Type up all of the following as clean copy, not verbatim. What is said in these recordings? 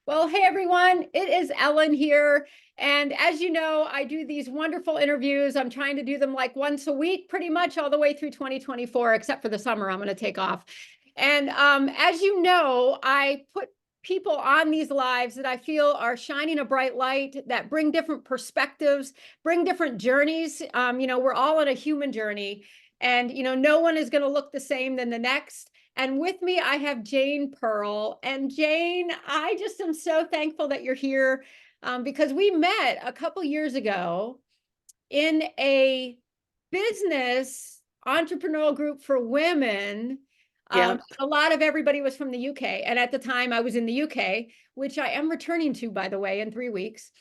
Well, hey everyone, it is Ellen here. And as you know, I do these wonderful interviews. I'm trying to do them like once a week, pretty much all the way through 2024, except for the summer, I'm going to take off. And as you know, I put people on these lives that I feel are shining a bright light, that bring different perspectives, bring different journeys. We're all on a human journey, and no one is going to look the same than the next. And with me, I have Jayne Pearl. And Jayne, I just am so thankful that you're here because we met a couple years ago in a business entrepreneurial group for women. Yeah. A lot of everybody was from the UK. And at the time, I was in the UK, which I am returning to, by the way, in 3 weeks.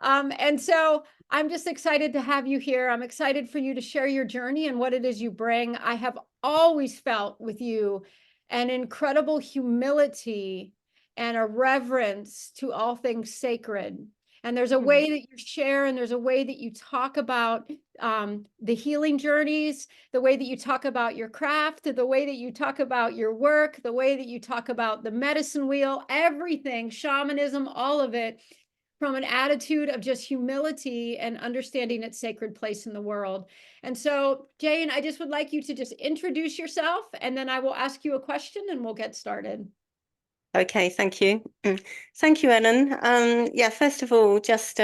And so I'm just excited to have you here. I'm excited for you to share your journey and what it is you bring. I have always felt with you an incredible humility and a reverence to all things sacred. And there's a Mm. way that you share, and there's a way that you talk about the healing journeys, the way that you talk about your craft, the way that you talk about your work, the way that you talk about the medicine wheel, everything, shamanism, all of it, from an attitude of just humility and understanding its sacred place in the world. And so, Jayne, I just would like you to just introduce yourself, and then I will ask you a question and we'll get started. Okay, thank you. Thank you, Ellen. Yeah, first of all, just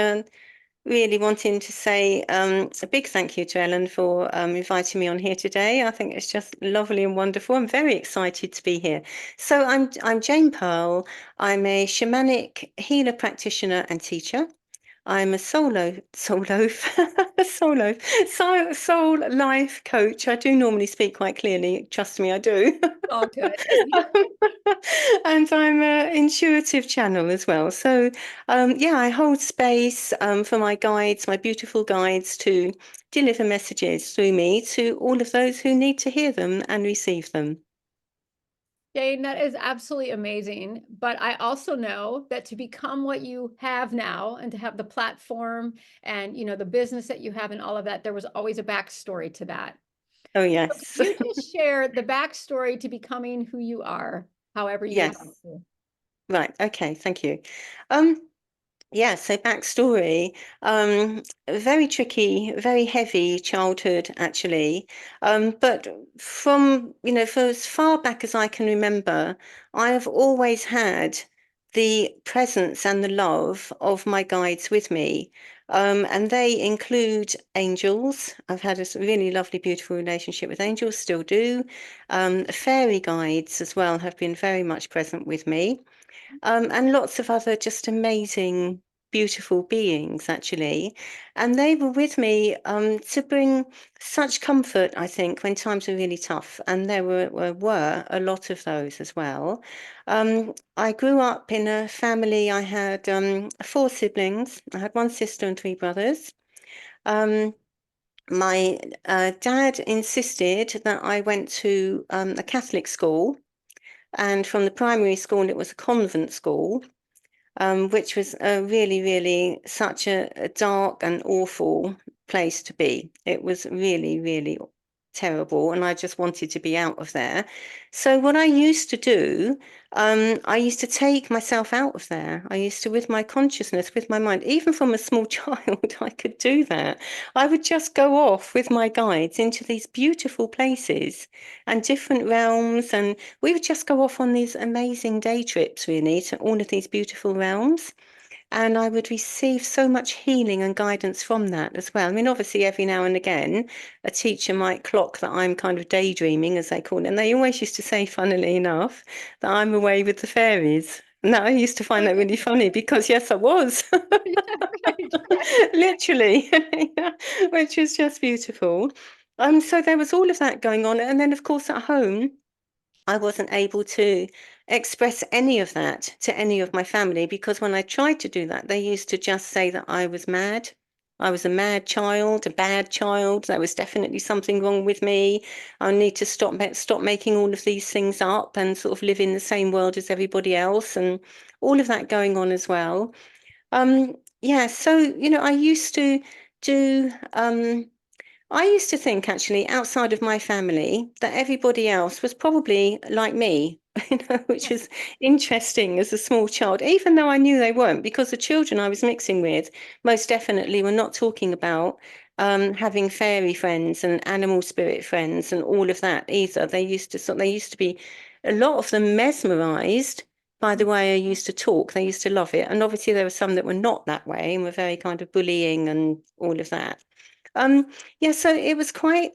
really wanting to say a big thank you to Ellen for inviting me on here today. I think it's just lovely and wonderful. I'm very excited to be here. So I'm Jayne Pearl. I'm a shamanic healer practitioner and teacher. I'm a soul life coach. I do normally speak quite clearly. Trust me, I do. All good. And I'm an intuitive channel as well. So, yeah, I hold space for my guides, my beautiful guides, to deliver messages through me to all of those who need to hear them and receive them. Jayne, that is absolutely amazing. But I also know that to become what you have now and to have the platform and the business that you have and all of that, there was always a backstory to that. Oh, So could yes. you just share the backstory to becoming who you are, however you would like Yes. to? Right. Okay. Thank you. Um, Yeah, so backstory, a very tricky, very heavy childhood actually. But from, for as far back as I can remember, I have always had the presence and the love of my guides with me. And they include angels. I've had a really lovely, beautiful relationship with angels, still do. Fairy guides as well have been very much present with me, and lots of other just amazing, beautiful beings, actually. And they were with me to bring such comfort, I think, when times were really tough. And there were a lot of those as well. I grew up in a family, I had four siblings. I had one sister and three brothers. Um, my dad insisted that I went to a Catholic school, and from the primary school, it was a convent school, which was really, really such a dark and awful place to be. It was really, really terrible, and I just wanted to be out of there. So what I used to do, I used to take myself out of there. I used to, with my consciousness, with my mind, even from a small child, I could do that. I would just go off with my guides into these beautiful places and different realms, and we would just go off on these amazing day trips, really, to all of these beautiful realms. And I would receive so much healing and guidance from that as well. I mean, obviously, every now and again, a teacher might clock that I'm kind of daydreaming, as they call it. And they always used to say, funnily enough, that I'm away with the fairies. And I used to find that really funny because, yes, I was. Right, right. Literally, which was just beautiful. So there was all of that going on. And then, of course, at home, I wasn't able to express any of that to any of my family, because when I tried to do that, they used to just say that I was mad. I was a mad child, a bad child. There was definitely something wrong with me. I need to stop making all of these things up and sort of live in the same world as everybody else, and all of that going on as well. Yeah, so I used to do I used to think, actually, outside of my family, that everybody else was probably like me, which was interesting as a small child, even though I knew they weren't, because the children I was mixing with most definitely were not talking about having fairy friends and animal spirit friends and all of that either. They used to be, a lot of them, mesmerized by the way I used to talk. They used to love it. And obviously there were some that were not that way and were very kind of bullying and all of that. Yeah, so it was quite,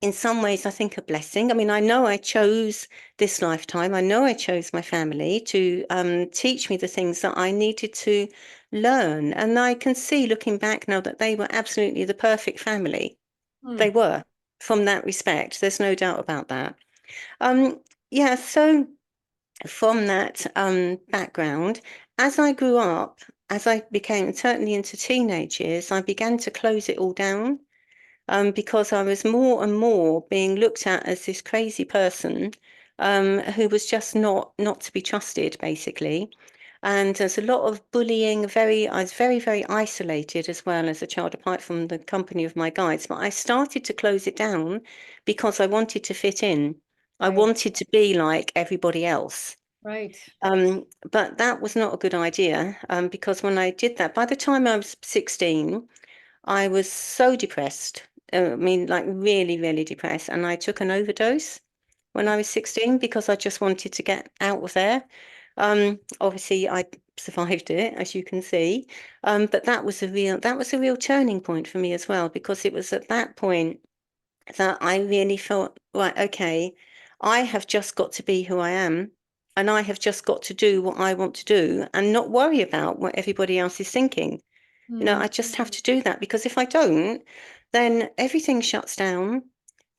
in some ways, I think, a blessing. I mean, I know I chose this lifetime. I know I chose my family to teach me the things that I needed to learn. And I can see, looking back now, that they were absolutely the perfect family. Hmm. They were, from that respect. There's no doubt about that. Um, yeah, so from that background, as I grew up, as I became certainly into teenage years, I began to close it all down because I was more and more being looked at as this crazy person who was just not to be trusted, basically. And there's a lot of bullying. I was very, very isolated as well as a child, apart from the company of my guides. But I started to close it down because I wanted to fit in. I Right, wanted to be like everybody else. right. But that was not a good idea because when I did that, by the time I was 16, I was so depressed. I mean, like really, really depressed. And I took an overdose when I was 16 because I just wanted to get out of there. Obviously, I survived it, as you can see. But that was a real turning point for me as well, because it was at that point that I really felt, right, okay, I have just got to be who I am. And I have just got to do what I want to do and not worry about what everybody else is thinking. Hmm. I just have to do that because if I don't, then everything shuts down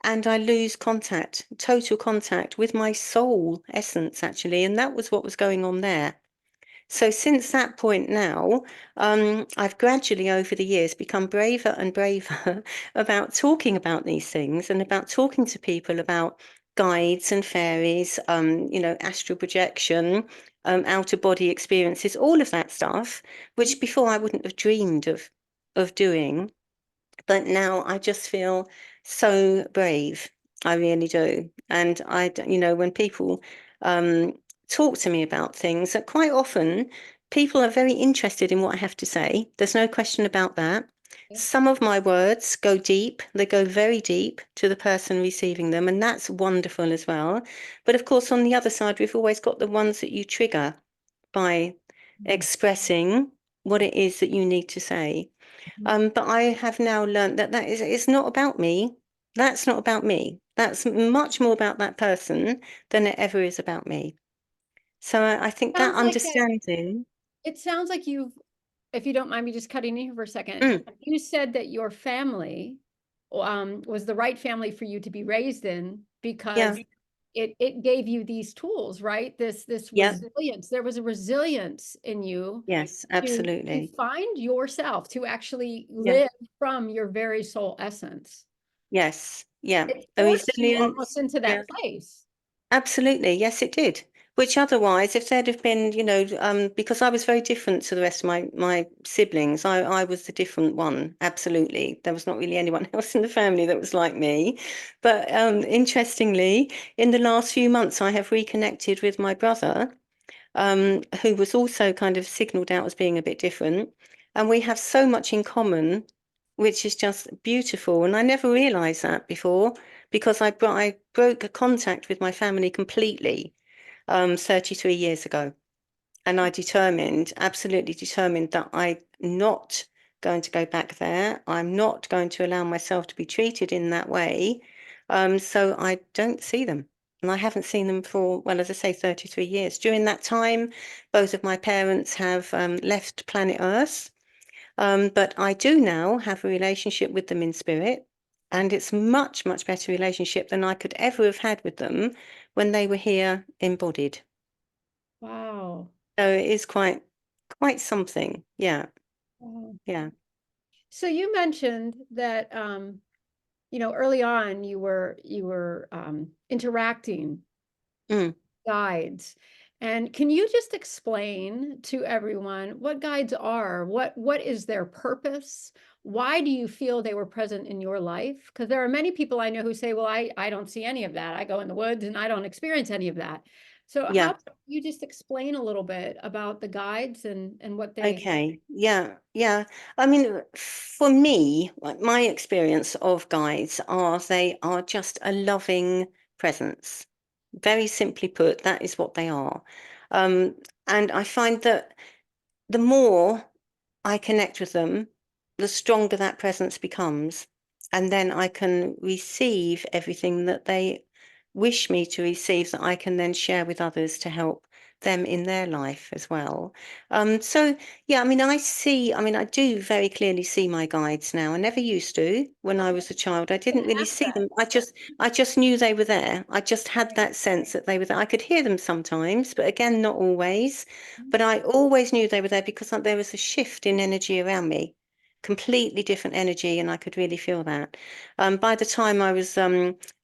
and I lose contact, total contact with my soul essence, actually. And that was what was going on there. So since that point now, I've gradually over the years become braver and braver about talking about these things and about talking to people about guides and fairies, astral projection, outer body experiences, all of that stuff, which before I wouldn't have dreamed of doing. But now I just feel so brave. I really do. And when people um, talk to me about things, that quite often people are very interested in what I have to say. There's no question about that. Some of my words go deep, they go very deep to the person receiving them, and that's wonderful as well. But of course, on the other side, we've always got the ones that you trigger by Hmm. expressing what it is that you need to say. Hmm. But I have now learned that it's not about me. That's not about me. That's much more about that person than it ever is about me. So I think that Sounds like that. understanding. It sounds like you've, if you don't mind me just cutting in here for a second, Mm, you said that your family was the right family for you to be raised in yeah, because it gave you these tools, right? This yeah, resilience. There was a resilience in you yes, to absolutely. find yourself, to actually Yeah, live from your very soul essence. yes, yeah. It A forced you almost resilience. into Yeah. that place. Absolutely, yes, it did. Which otherwise, if there'd have been, because I was very different to the rest of my siblings, I was the different one. Absolutely, there was not really anyone else in the family that was like me. But interestingly, in the last few months, I have reconnected with my brother, who was also kind of signaled out as being a bit different, and we have so much in common, which is just beautiful. And I never realised that before because I broke contact with my family completely 33 years ago. And I determined, absolutely determined, that I'm not going to go back there. I'm not going to allow myself to be treated in that way. So I don't see them. And I haven't seen them for, well, as I say, 33 years. During that time, both of my parents have left planet Earth. But I do now have a relationship with them in spirit, and it's much, much better relationship than I could ever have had with them when they were here embodied. Wow. So it is quite something. Yeah, Wow. yeah. So you mentioned that early on you were interacting Mm. guides. And can you just explain to everyone what guides are? What is their purpose? Why do you feel they were present in your life? Because there are many people I know who say, well, I don't see any of that. I go in the woods and I don't experience any of that. So how Yeah. about you just explain a little bit about the guides and what they. Okay. Yeah. Yeah. I mean, for me, like my experience of guides are they are just a loving presence. Very simply put, that is what they are. Um, and I find that the more I connect with them, the stronger that presence becomes. And then I can receive everything that they wish me to receive that I can then share with others to help them in their life as well. So yeah, I mean, I mean, I do very clearly see my guides now. I never used to when I Okay. was a child. I Gonna didn't really ask see that. them. I just knew they were there. I just had Right. that sense that they were there. I could hear them sometimes, but again, not always. But I always knew they were there because there was a shift in energy around me, completely different energy, and I could really feel that. By the time I was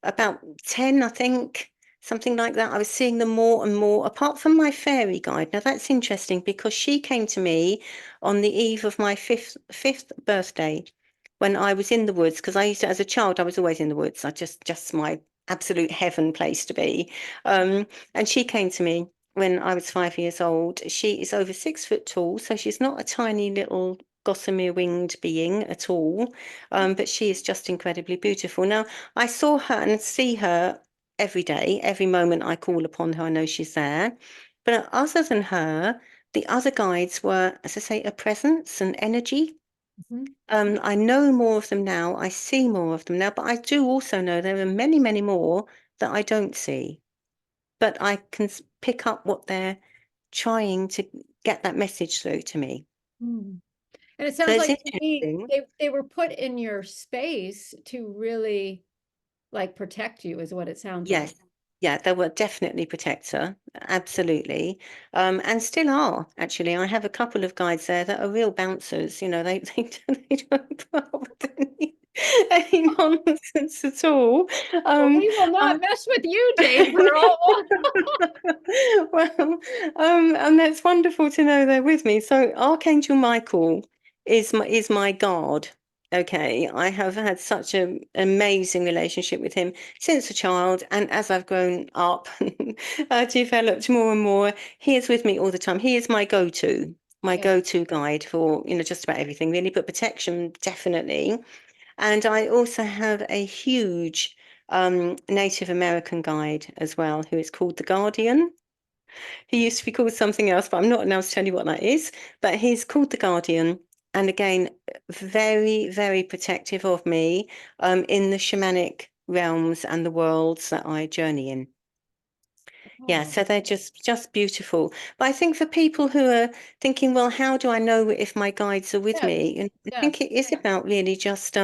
about 10, I think, something like that, I was seeing them more and more, apart from my fairy guide. Now that's interesting because she came to me on the eve of my fifth birthday when I was in the woods, because I used to, as a child, I was always in the woods. I just my absolute heaven place to be. And she came to me when I was 5 years old. She is over 6 foot tall, so she's not a tiny little gossamer winged being at all, but she is just incredibly beautiful. Now, I saw her and see her every day, every moment I call upon her, I know she's there. But other than her, the other guides were, as I say, a presence, an energy. Mhm. I know more of them now. I see more of them now, but I do also know there are many, many more that I don't see, but I can pick up what they're trying to get that message through to me. Mm. And it So sounds it's like to me interesting. they were put in your space to really like protect you is what it sounds like. Yes. Yeah, they were definitely protector, absolutely. And still are, actually. I have a couple of guides there that are real bouncers. You know, they don't put up with any nonsense at all. Well, Um, we will I, not mess with you, Jayne Pearl. Well, and that's wonderful to know they're with me. So Archangel Michael is my guard. Okay, I have had such an amazing relationship with him since a child, and as I've grown up, developed more and more, he is with me all the time. He is my Yeah. go-to guide for, just about everything really, but protection definitely. And I also have a huge Native American guide as well, who is called the Guardian. He used to be called something else, but I'm not now to tell you what that is. But he's called the Guardian. And again, very, very protective of me in the shamanic realms and the worlds that I journey in. Yeah, Oh, so they're just beautiful. But I think for people who are thinking, well, how do I know if my guides are with yes, me? I think yes. it is about really just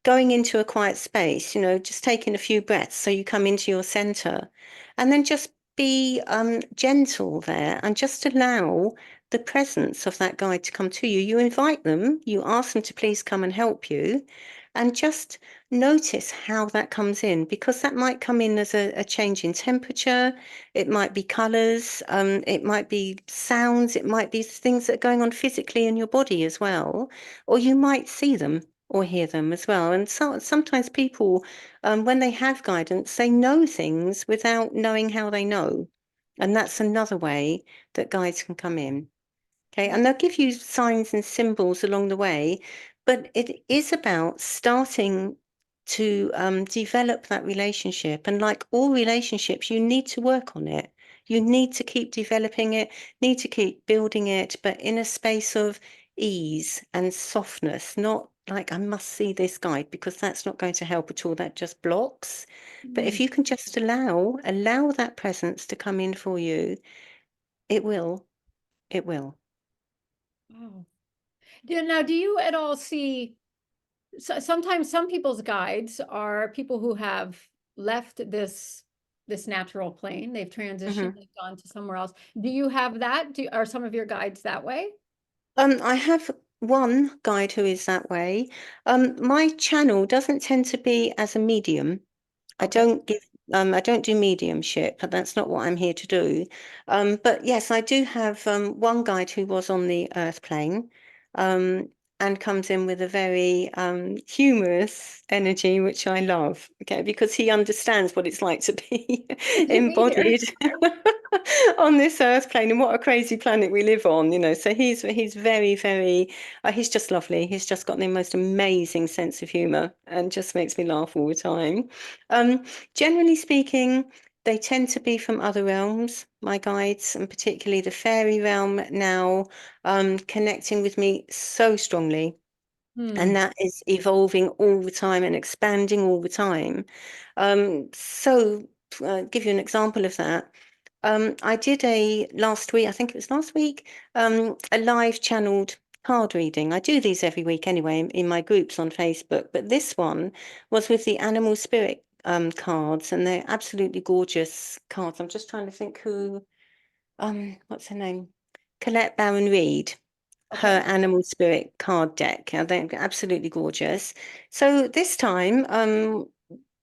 going into a quiet space, just taking a few breaths so you come into your center and then just be gentle there and just allow the presence of that guide to come to you. You invite them, you ask them to please come and help you, and just notice how that comes in because that might come in as a change in temperature, it might be colors, it might be sounds, it might be things that are going on physically in your body as well, or you might see them or hear them as well. And sometimes people, when they have guidance, they know things without knowing how they know. And that's another way that guides can come in. Okay. And they'll give you signs and symbols along the way, but it is about starting to develop that relationship. And like all relationships, you need to work on it. You need to keep developing it, need to keep building it, but in a space of ease and softness, not like I must see this guide because that's not going to help at all. That just blocks. But if Mm, you can just allow that presence to come in for you, it will. It will. wow. Now, do you at all see sometimes some people's guides are people who have left this natural plane. They've transitioned, Mhm. they've gone to somewhere else. Do you have that? Are some of your guides that way? I have one guide who is that way. My channel doesn't tend to be as a medium. I Okay. don't give, I don't do mediumship, but that's not what I'm here to do. But yes, I do have one guide who was on the earth plane. Um, and comes in with a very humorous energy, which I love, okay, because he understands what it's like to be To be here. embodied on this earth plane, and what a crazy planet we live on, you know. So he's very, very he's just lovely. He's just got the most amazing sense of humor and just makes me laugh all the time. Um, Generally speaking, they tend to be from other realms, my guides, and particularly the fairy realm now, connecting with me so strongly. And Hmm. that is evolving all the time and expanding all the time. Give you an example of that. I did last week, I think it was last week, a live channeled card reading. I do these every week anyway in my groups on Facebook, but this one was with the animal spirit cards, and they're absolutely gorgeous cards. I'm just trying to think what's her name? Colette Baron Reed, her Okay. animal spirit card deck. They're absolutely gorgeous. So this time,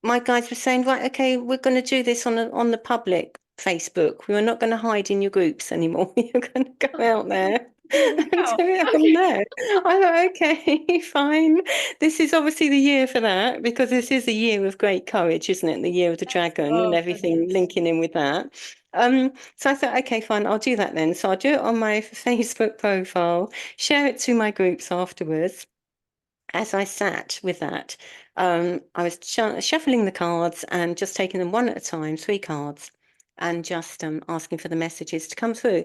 my guides were saying, right, okay, we're going to do this on the public Facebook. We are not going to hide in your groups anymore. You're going to go out there Here we and do go. it on Okay. there. I thought, okay, fine. This is obviously the year for that, because this is a year of great courage, isn't it? The year of the Yes. dragon and Oh, everything goodness. linking in with that. So I thought, okay, fine, I'll do that then. So I'll do it on my Facebook profile, share it to my groups afterwards. As I sat with that, I was shuffling the cards and just taking them one at a time, three cards, and just asking for the messages to come through.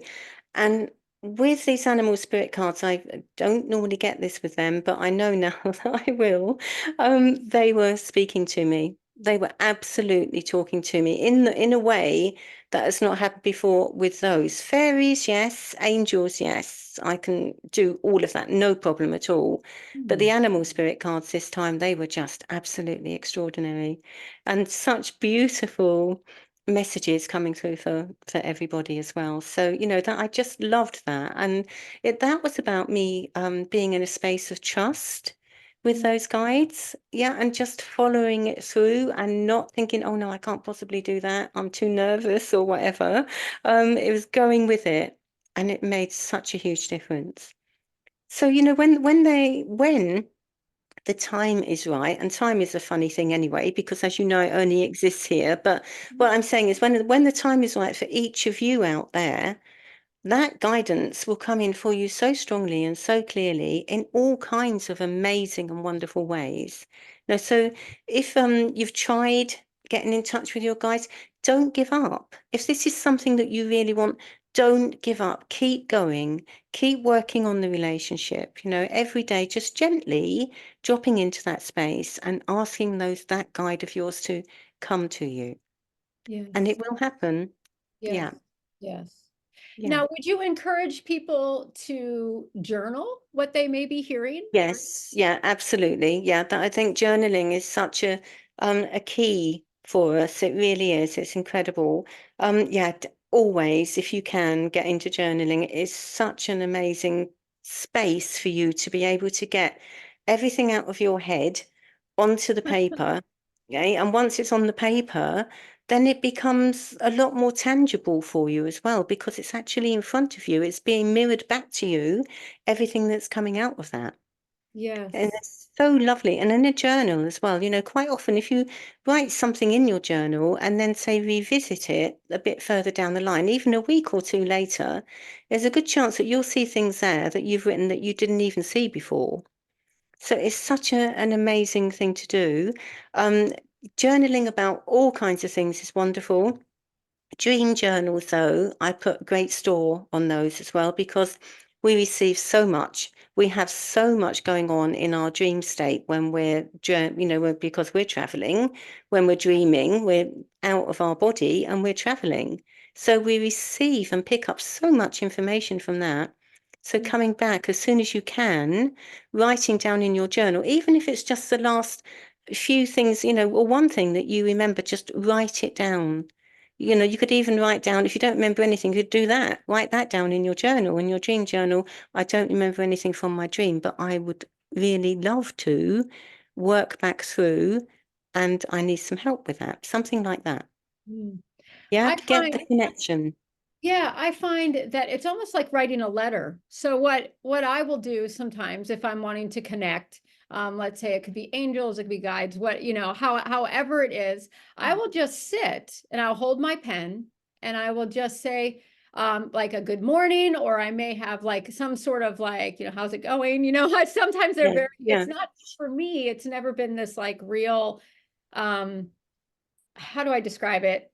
And with these animal spirit cards, I don't normally get this with them, but I know now that I will. They were speaking to me. They were absolutely talking to me in a way that has not happened before with those. Fairies, yes. Angels, yes. I can do all of that, no problem at all. But the Hmm. animal spirit cards this time, they were just absolutely extraordinary, and such beautiful messages coming through for everybody as well. So, you know, that I just loved that. And that was about me being in a space of trust with Hmm. those guides. Yeah, and just following it through and not thinking, oh no, I can't possibly do that. I'm too nervous or whatever. It was going with it, and it made such a huge difference. So, you know, when the time is right, and time is a funny thing anyway, because as you know, it only exists here. But what I'm saying is when the time is right for each of you out there, that guidance will come in for you so strongly and so clearly in all kinds of amazing and wonderful ways. Now, so if you've tried getting in touch with your guides, don't give up. If this is something that you really want, don't give up. Keep going. Keep working on the relationship. You know, every day, just gently dropping into that space and asking that guide of yours to come to you, and it Yes. will happen. Yes. Yeah, Yes. yeah. Now, would you encourage people to journal what they may be hearing? Yes, yeah, absolutely. Yeah, that I think journaling is such a key for us. It really is. It's incredible. Yeah, always, if you can get into journaling, it is such an amazing space for you to be able to get everything out of your head onto the paper. Okay, and once it's on the paper, then it becomes a lot more tangible for you as well, because it's actually in front of you. It's being mirrored back to you, everything that's coming out of that. And Yes. it's so lovely. And in a journal as well, you know, quite often if you write something in your journal and then say revisit it a bit further down the line, even a week or two later, there's a good chance that you'll see things there that you've written that you didn't even see before. So it's such an amazing thing to do. Um, Journaling about all kinds of things is wonderful. Dream journals, though, I put great store on those as well, because we receive so much. We have so much going on in our dream state when because we're traveling, when we're dreaming, we're out of our body and we're traveling. So we receive and pick up so much information from that. So Mm. coming back as soon as you can, writing down in your journal, even if it's just the last few things, or one thing that you remember, just write it down. You could even write down, if you don't remember anything, you could do that. Write that down in your journal, in your dream journal. I don't remember anything from my dream, but I would really love to work back through, and I need some help with that. Something like that. Mm. Yeah, I to get find the connection. Yeah, I find that it's almost like writing a letter. So what I will do sometimes if I'm wanting to connect, let's say it could be angels, it could be guides, what, however it is, I will just sit and I'll hold my pen and I will just say like a good morning, or I may have like some sort of like, how's it going? Sometimes they're Yeah, very, yeah, it's not for me, it's never been this like real um how do I describe it?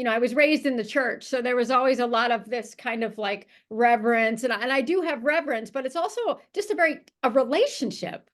I was raised in the church, so there was always a lot of this kind of like reverence, and I do have reverence, but it's also just a relationship.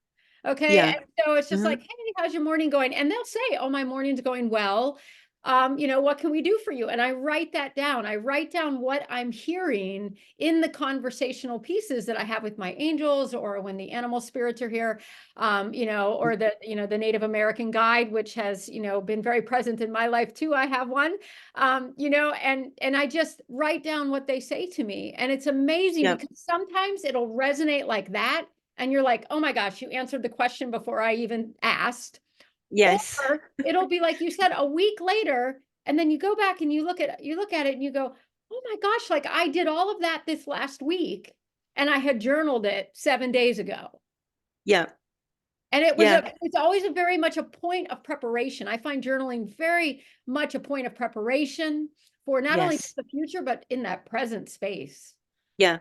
Okay. yeah. And so it's just like, Hmm. hey, how's your morning going? And they'll say, oh, my morning's going well. What can we do for you? And I write that down. I write down what I'm hearing in the conversational pieces that I have with my angels, or when the animal spirits are here, or the Native American guide, which has, been very present in my life too. I have one, and I just write down what they say to me. And it's amazing Yeah, because sometimes it'll resonate like that. And you're like, oh my gosh, you answered the question before I even asked. yes, Or it'll be like you said, a week later, and then you go back and you look at it and you go, oh my gosh, like I did all of that this last week and I had journaled it 7 days ago. yeah, And yeah, it's always a very much a point of preparation. I find journaling very much a point of preparation for not only yes. the future, but in that present space. Yeah,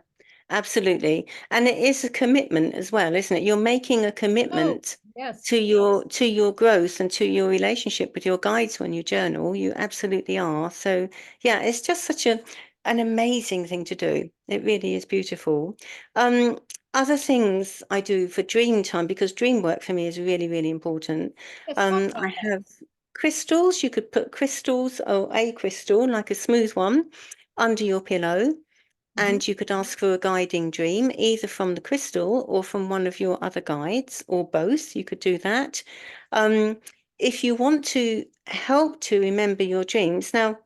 absolutely. And it is a commitment as well, isn't it? You're making a Oh, commitment yes. to your growth and to your relationship with your guides when you journal. You absolutely are. So yeah, it's just such an amazing thing to do. It really is beautiful. Um, Other things I do for dream time, because dream work for me is really, really important. Let's talk I about that. have crystals. You could put crystals or a crystal, like a smooth one, under your pillow. Mhm. And you could ask for a guiding dream, either from the crystal or from one of your other guides, or both. You could do that. Um, if you want to help to remember your dreams, now,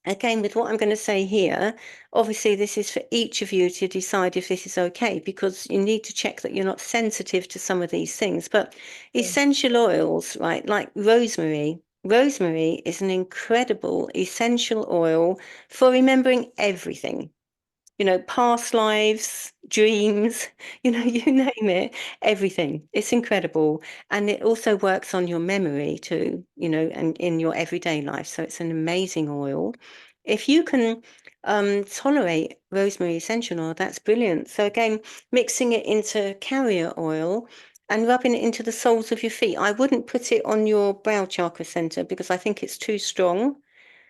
again, with what I'm going to say here, obviously, this is for each of you to decide if this is okay, because you need to check that you're not sensitive to some of these things. But Sure. essential oils, right, like rosemary. Rosemary is an incredible essential oil for remembering everything, past lives, dreams, you name it, everything. It's incredible. And it also works on your memory too, and in your everyday life. So it's an amazing oil. If you can tolerate rosemary essential oil, that's brilliant. So again, mixing it into carrier oil and rubbing it into the soles of your feet. I wouldn't put it on your brow chakra center because I think it's too strong.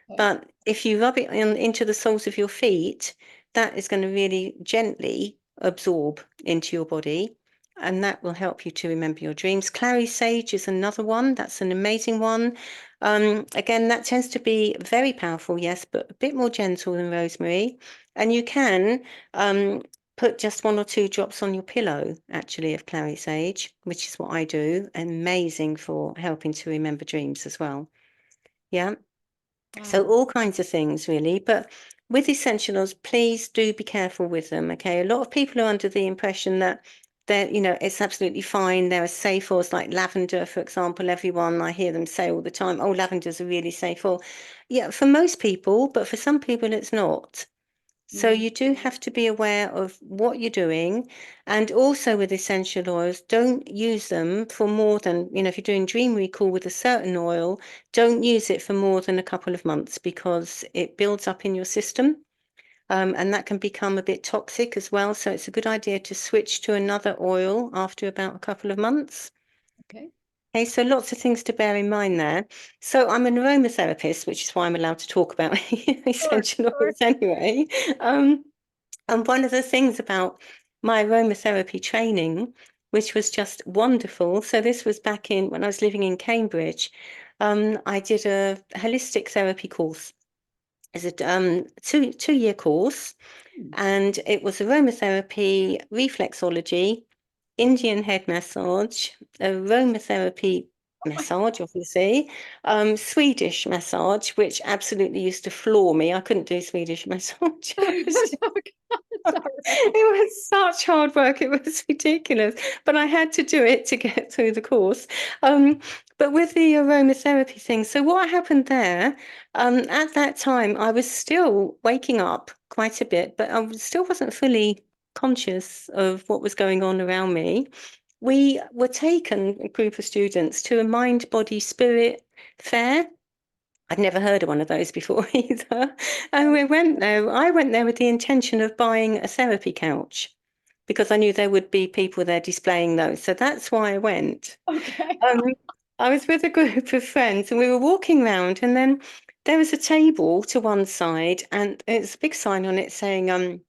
Okay. But if you rub it into the soles of your feet, that is going to really gently absorb into your body, and that will help you to remember your dreams. Clary sage is another one. That's an amazing one. Again, that tends to be very powerful, yes, but a bit more gentle than rosemary. And you can put just 1 or 2 drops on your pillow, actually, of clary sage, which is what I do. Amazing for helping to remember dreams as well. Yeah. So Wow. all kinds of things really, but with essential oils, please do be careful with them. Okay, a lot of people are under the impression that it's absolutely fine. There are safe oils like lavender, for example. Everyone, I hear them say all the time, "Oh, lavender's a really safe oil." Yeah, for most people, but for some people, it's not. So Mm. you do have to be aware of what you're doing. And also with essential oils, don't use them for more than, if you're doing dream recall with a certain oil, don't use it for more than a couple of months because it builds up in your system. And that can become a bit toxic as well. So it's a good idea to switch to another oil after about a couple of months. Okay. Okay, so lots of things to bear in mind there. So I'm an aromatherapist, which is why I'm allowed to talk about Sure. essential Sure. oils anyway. Um, and one of the things about my aromatherapy training, which was just wonderful, so this was back in when I was living in Cambridge, I did a holistic therapy course. It's a two-year course, Hmm. and it was aromatherapy, reflexology, Indian head massage, aromatherapy Oh my massage, obviously, Swedish massage, which absolutely used to floor me. I couldn't do Swedish massage. It was God. Sorry. it was such hard work. It was ridiculous, but I had to do it to get through the course. Um, but with the aromatherapy thing, so what happened there, at that time, I was still waking up quite a bit, but still wasn't fully conscious of what was going on around me. We were taken, a group of students, to a mind, body, spirit fair. I'd never heard of one of those before either. And we went there. I went there with the intention of buying a therapy couch because I knew there would be people there displaying those. So that's why I went. Okay. Um, I was with a group of friends and we were walking around, and then there was a table to one side, and it's a big sign on it saying,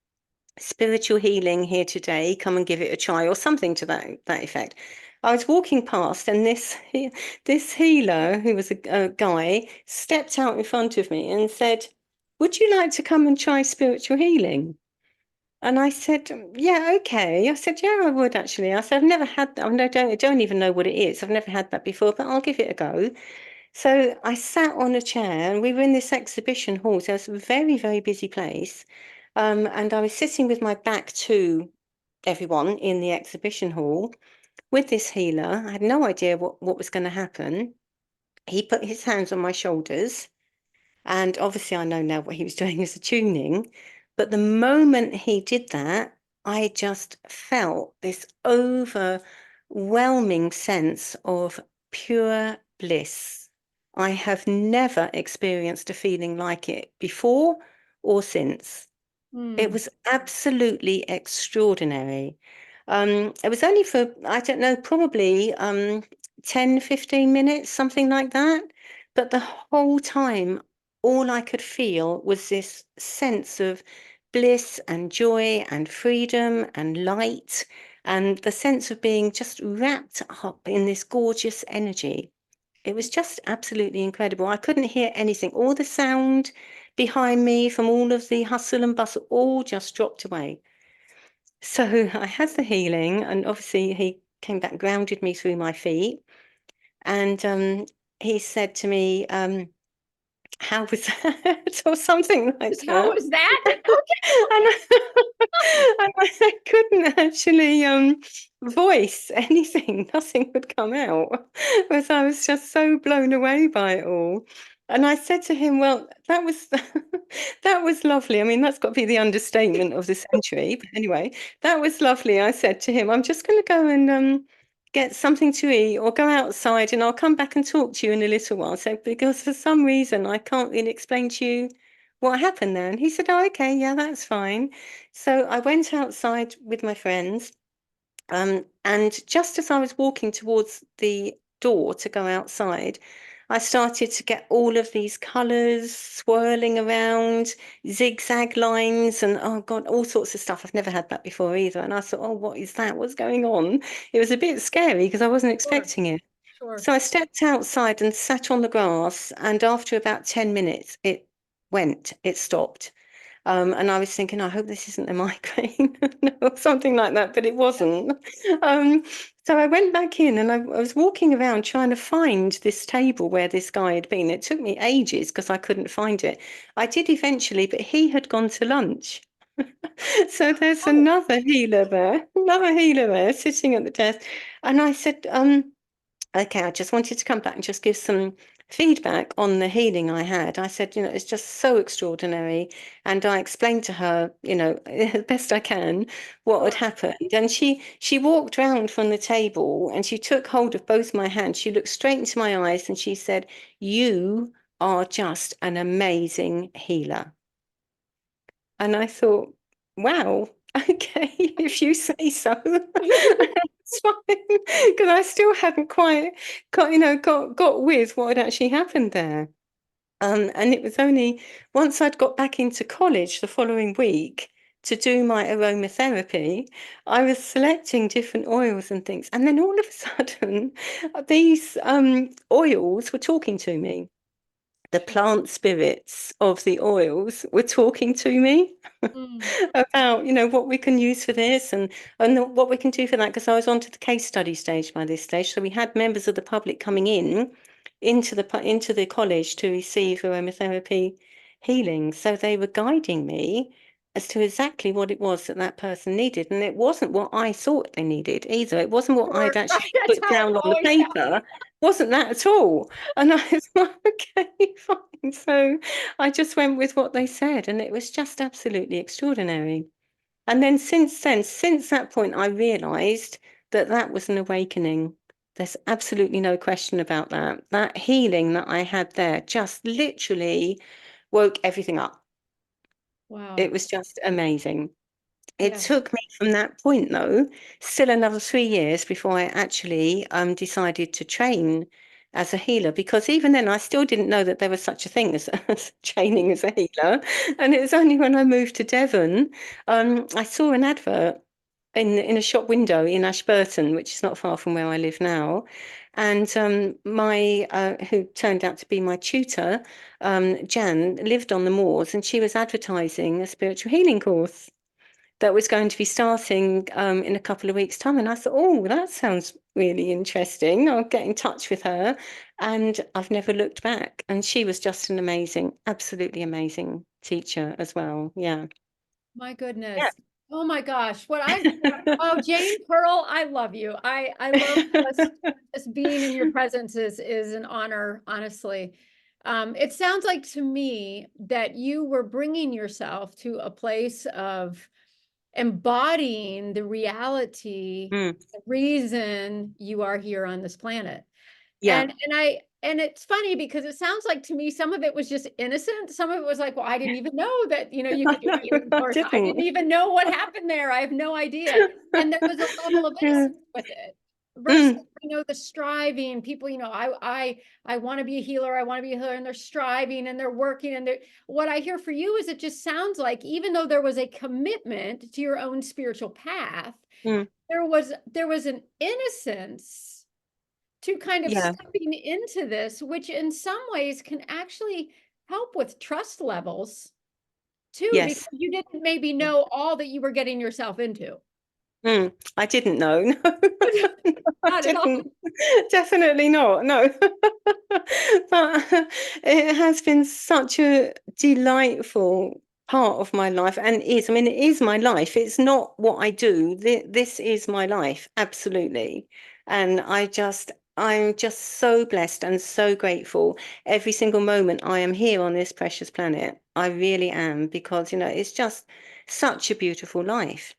spiritual healing here today, come and give it a try, or something to that effect. I was walking past, and this healer, who was a guy, stepped out in front of me and said, "Would you like to come and try spiritual healing?" And I said, "Yeah, okay." I said, "Yeah, I would actually." I said, "I've never had that. I don't even know what it is. I've never had that before, but I'll give it a go." So I sat on a chair, and we were in this exhibition hall. So it's a very, very busy place. And I was sitting with my back to everyone in the exhibition hall with this healer. I had no idea what was going to happen. He put his hands on my shoulders, and obviously I know now what he was doing as a tuning. But the moment he did that, I just felt this overwhelming sense of pure bliss. I have never experienced a feeling like it before or since. It Mm. was absolutely extraordinary. It was only for, I don't know, probably 10, 15 minutes, something like that. But the whole time, all I could feel was this sense of bliss and joy and freedom and light, and the sense of being just wrapped up in this gorgeous energy. It was just absolutely incredible. I couldn't hear anything. All the sound behind me from all of the hustle and bustle all just dropped away. So I had the healing, and obviously he came back, grounded me through my feet, and he said to me, "How was that?" or something like How that. was that? And I couldn't actually voice anything. Nothing would come out because I was just so blown away by it all. And I said to him, "Well, that was that was lovely. I mean, that's got to be the understatement of the century. But anyway, that was lovely." I said to him, "I'm just going to go and get something to eat or go outside, and I'll come back and talk to you in a little while." So, because for some reason I can't really explain to you what happened there. And he said, "Oh, okay, yeah, that's fine." So I went outside with my friends, and just as I was walking towards the door to go outside, I started to get all of these colors swirling around, zigzag lines, and oh God, all sorts of stuff. I've never had that before either. And I thought, "Oh, what is that? What's going on?" It was a bit scary because I wasn't Sure, expecting it. sure. So I stepped outside and sat on the grass, and after about 10 minutes, it stopped. And I was thinking, I hope this isn't a migraine or something like that, but it wasn't. Um, so I went back in, and I was walking around trying to find this table where this guy had been. It took me ages because I couldn't find it. I did eventually, but he had gone to lunch. So there's Oh, another healer there sitting at the desk. And I said, "Okay, I just wanted to come back and just give some feedback on the healing I had." I said, "It's just so extraordinary." And I explained to her, the best I can, what had sure. happened. And she walked round from the table, and she took hold of both my hands. She looked straight into my eyes, and she said, "You are just an amazing healer." And I thought, wow, okay, if you say so. It's fine. Because I still hadn't quite got with what had actually happened there. And it was only once I'd got back into college the following week to do my aromatherapy, I was selecting different oils and things. And then all of a sudden, these oils were talking to me. The Sure. plant spirits of the oils were talking to me Mm. about, what we can use for this, and what we can do for that. Because I was on to the case study stage by this stage, so we had members of the public coming into the college to receive aromatherapy healing. So they were guiding me as to exactly what it was that that person needed. And it wasn't what I thought they needed either. It wasn't what I'd Sure. Right. actually That's put how it down on the always paper. Wasn't that at all. And I was like, okay, fine. So I just went with what they said, and it was just absolutely extraordinary. And then, since that point, I realized that that was an awakening. There's absolutely no question about that. That healing that I had there just literally woke everything up. It Wow. was just amazing. It Yeah. took me from that point, though, still another 3 years before I actually decided to train as a healer, because even then I still didn't know that there was such a thing as, as training as a healer. And it was only when I moved to Devon, I saw an advert in a shop window in Ashburton, which is not far from where I live now. And my who turned out to be my tutor, Jan, lived on the moors, and she was advertising a spiritual healing course that was going to be starting in a couple of weeks' time. And I thought, oh, that sounds really interesting. I'll get in touch with her. And I've never looked back. And she was just an amazing, absolutely amazing teacher as well. Yeah. My Yeah. goodness. Oh my gosh. Oh, Jayne Pearl, I love you. I love just being in your presence is an honor, honestly. It sounds like to me that you were bringing yourself to a place of embodying the reality, Mm, the reason you are here on this planet. yeah. And it's funny because it sounds like to me some of it was just innocent. Some of it was like, well, I didn't even know that, you I could do a know, healing I course. I didn't didn't. even know what happened there. I have no idea. And there was a level of Yeah. innocence with it versus, Mm, the striving people, I want to be a healer. I want to be a healer, and they're striving and they're working. And what I hear for you is it just sounds like even though there was a commitment to your own spiritual path, mm, there was an innocence to kind of yeah. stepping into this, which in some ways can actually help with trust levels too, because Yes. you didn't maybe know all that you were getting yourself into. I didn't know. No, I Not at all. didn't. Definitely not. No. But it has been such a delightful part of my life, and is, I mean, it is my life. It's not what I do. This is my life, absolutely. And I'm just so blessed and so grateful every single moment I am here on this precious planet. I really am, because, it's just such a beautiful life.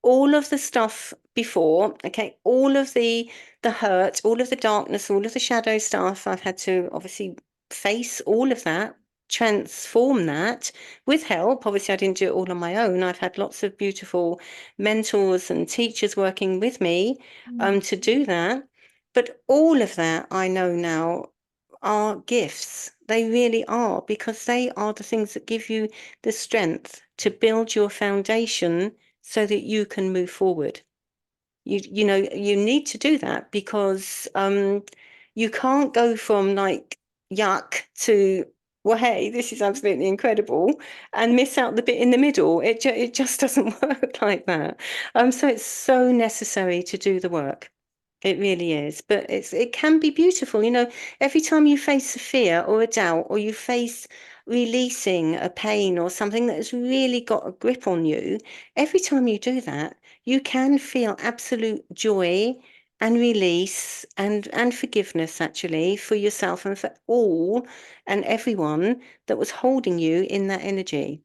All of the stuff before, okay, all of the hurt, all of the darkness, all of the shadow stuff, I've had to obviously face all of that, transform that with help. Obviously, I didn't do it all on my own. I've had lots of beautiful mentors and teachers working with me Mm. to do that. But all of that I know now are gifts. They really are, because they are the things that give you the strength to build your foundation so that you can move forward. You need to do that, because you can't go from like yuck to, well, hey, this is absolutely incredible, and miss out the bit in the middle. It just doesn't work like that. So it's so necessary to do the work. It really is. But it can be beautiful. Every time you face a fear or a doubt, or you face releasing a pain or something that has really got a grip on you, every time you do that, you can feel absolute joy and release and forgiveness, actually, for yourself and for all and everyone that was holding you in that energy.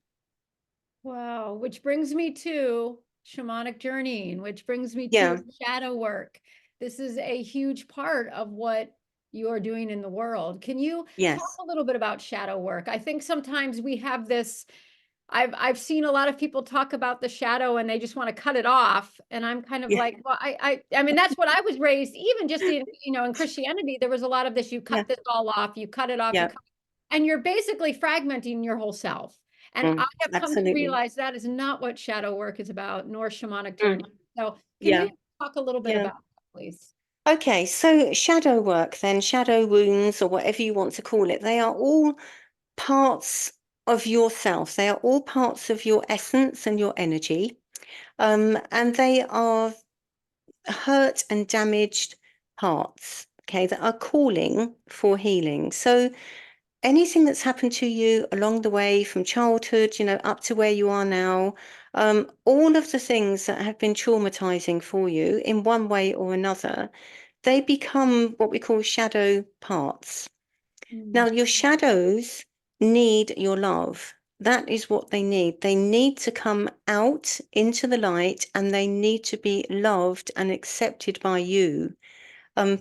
Wow, which brings me to shamanic journeying, which brings me to your Yeah. shadow work. This is a huge part of what you are doing in the world. Can you talk Yes. a little bit about shadow work? I think sometimes we have this. I've seen a lot of people talk about the shadow and they just want to cut it off. And I'm kind of Yeah. like, well, I mean, that's what I was raised, even just in Christianity, there was a lot of this, you Yeah. cut this all off, you cut it off, Yeah. and you're basically fragmenting your whole self. And I have come to Absolutely. realize that is not what shadow work is about, nor shamanic Mm, journey. So can yeah. you talk a little bit Yeah. about that, please? Okay, so shadow work, then, shadow wounds, or whatever you want to call it, they are all parts of yourself. They are all parts of your essence and your energy. And they are hurt and damaged parts, okay, that are calling for healing. So anything that's happened to you along the way from childhood, up to where you are now, all of the things that have been traumatizing for you in one way or another, they become what we call shadow parts. Now, Mm. your shadows need your love. That is what they need. They need to come out into the light and they need to be loved and accepted by you,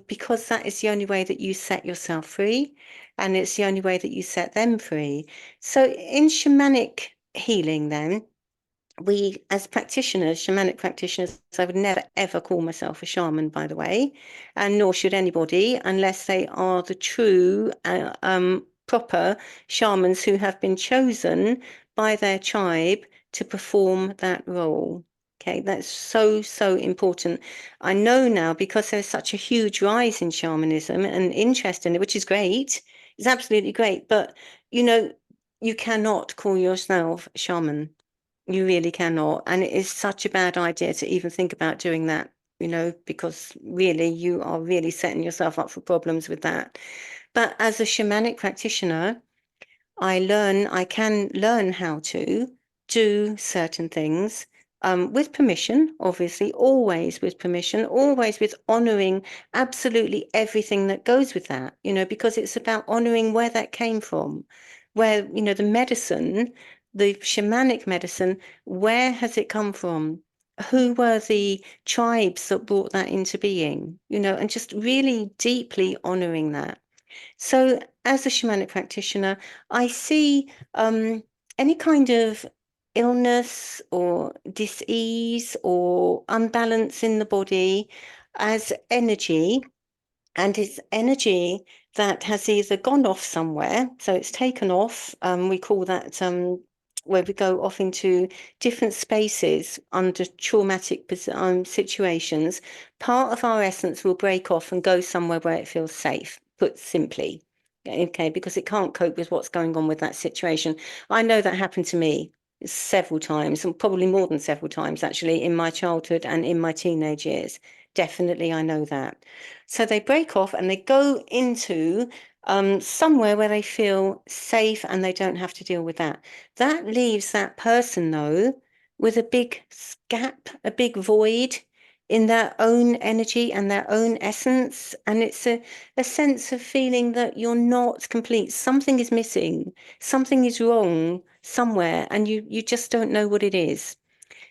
because that is the only way that you set yourself free and it's the only way that you set them free. So, in shamanic healing, then, we as practitioners, shamanic practitioners, I would never ever call myself a shaman, by the way, and nor should anybody unless they are the true, proper shamans who have been chosen by their tribe to perform that role. Okay, that's so, so important. I know now because there's such a huge rise in shamanism and interest in it, which is great. It's absolutely great. But, you know, you cannot call yourself shaman. You really cannot. And it is such a bad idea to even think about doing that, because really you are really setting yourself up for problems with that. But as a shamanic practitioner, I can learn how to do certain things, with permission, obviously, always with permission, always with honoring absolutely everything that goes with that, because it's about honoring where that came from, where, the medicine, the shamanic medicine, where has it come from? Who were the tribes that brought that into being, and just really deeply honoring that. So, as a shamanic practitioner, I see, any kind of illness or disease or unbalance in the body as energy, and it's energy that has either gone off somewhere, so it's taken off. We call that, where we go off into different spaces under traumatic situations. Part of our essence will break off and go somewhere where it feels safe, put simply. Okay, because it can't cope with what's going on with that situation. I know that happened to me several times, and probably more than several times actually, in my childhood and in my teenage years. Definitely, I know that. So they break off and they go into, somewhere where they feel safe and they don't have to deal with that. That leaves that person, though, with a big gap, a big void in their own energy and their own essence. And it's a sense of feeling that you're not complete. Something is missing, something is wrong somewhere, and you just don't know what it is.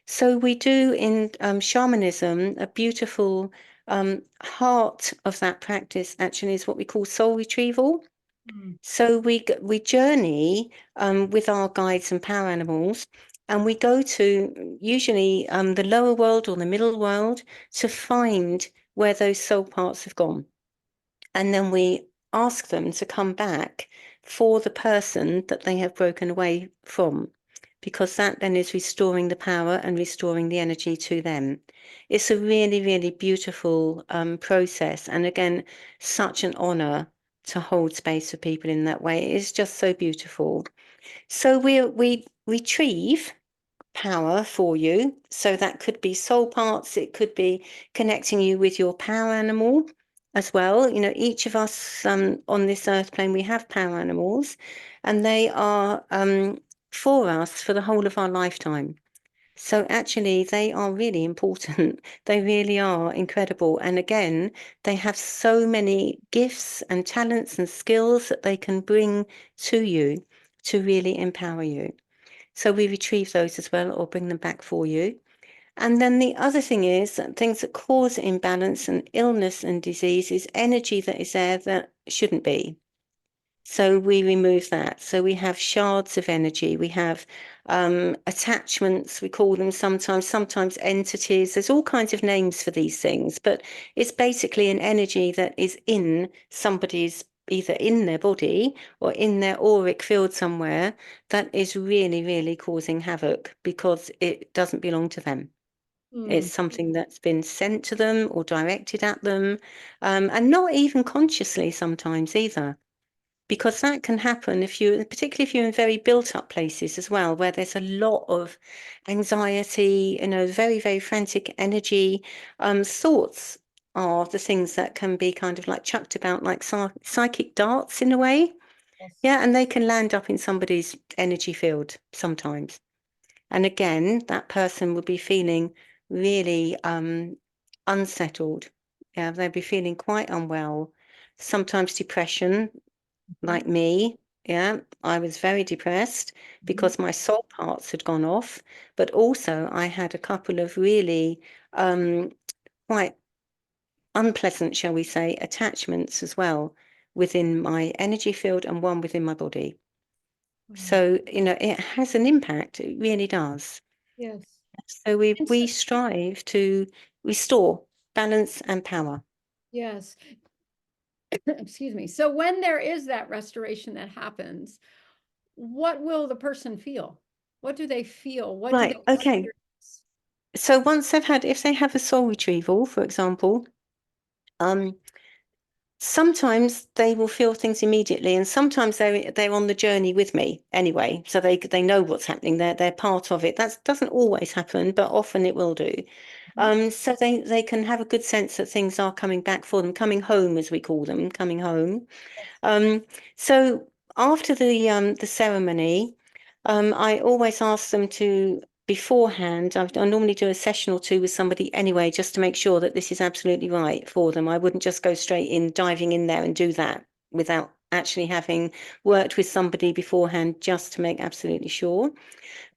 So we do in, shamanism, a beautiful, heart of that practice actually is what we call soul retrieval. Mm. So we journey, with our guides and power animals, and we go to usually, the lower world or the middle world to find where those soul parts have gone. And then we ask them to come back for the person that they have broken away from, because that then is restoring the power and restoring the energy to them. It's a really, really beautiful, process. And again, such an honor to hold space for people in that way. It is just so beautiful. So we retrieve power for you. So that could be soul parts, it could be connecting you with your power animal as well. Each of us, on this earth plane, we have power animals, and they are, for us for the whole of our lifetime. So actually, they are really important. They really are incredible. And again, they have so many gifts and talents and skills that they can bring to you to really empower you. So we retrieve those as well or bring them back for you. And then the other thing is that things that cause imbalance and illness and disease is energy that is there that shouldn't be. So we remove that. So we have shards of energy. We have, attachments, we call them sometimes entities. There's all kinds of names for these things, but it's basically an energy that is in somebody's, either in their body or in their auric field somewhere, that is really, really causing havoc because it doesn't belong to them. It's Mm. something that's been sent to them or directed at them, and not even consciously sometimes either, because that can happen particularly if you're in very built up places as well, where there's a lot of anxiety, very, very frantic energy. Thoughts are the things that can be kind of like chucked about like psychic darts in a way. Yes. Yeah, and they can land up in somebody's energy field sometimes. And again, that person would be feeling really unsettled. Yeah, they'd be feeling quite unwell. Sometimes depression, Mhm. like me. Yeah, I was very depressed Mhm. because my soul parts had gone off, but also I had a couple of really quite unpleasant, shall we say, attachments as well within my energy field and one within my body. Wow. So, it has an impact. It really does. Yes. So we And so, we strive to restore balance and power. yes. Excuse me. So when there is that restoration that happens, what will the person feel? What do they feel? What do they Right, okay. experience? So once if they have a soul retrieval, for example, um, sometimes they will feel things immediately, and sometimes they're on the journey with me anyway, so they know what's happening. They're part of it. That doesn't always happen, but often it will do. Mhm. So they can have a good sense that things are coming back for them, coming home as we call them, coming home. Um, so after the ceremony, I always ask them to beforehand. I normally do a session or two with somebody anyway, just to make sure that this is absolutely right for them. I wouldn't just go straight in, diving in there and do that without actually having worked with somebody beforehand, just to make absolutely sure.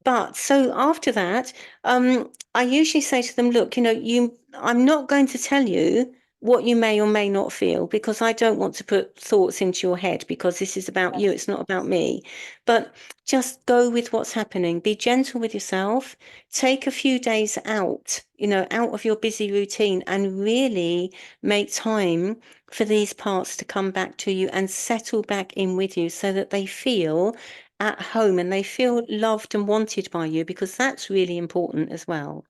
But so after that, I usually say to them, look, I'm not going to tell you what you may or may not feel, because I don't want to put thoughts into your head, because this is about you. Yes. It's not about me. But just go with what's happening. Be gentle with yourself. Take a few days out, out of your busy routine, and really make time for these parts to come back to you and settle back in with you, so that they feel at home and they feel loved and wanted by you, because that's really important as well.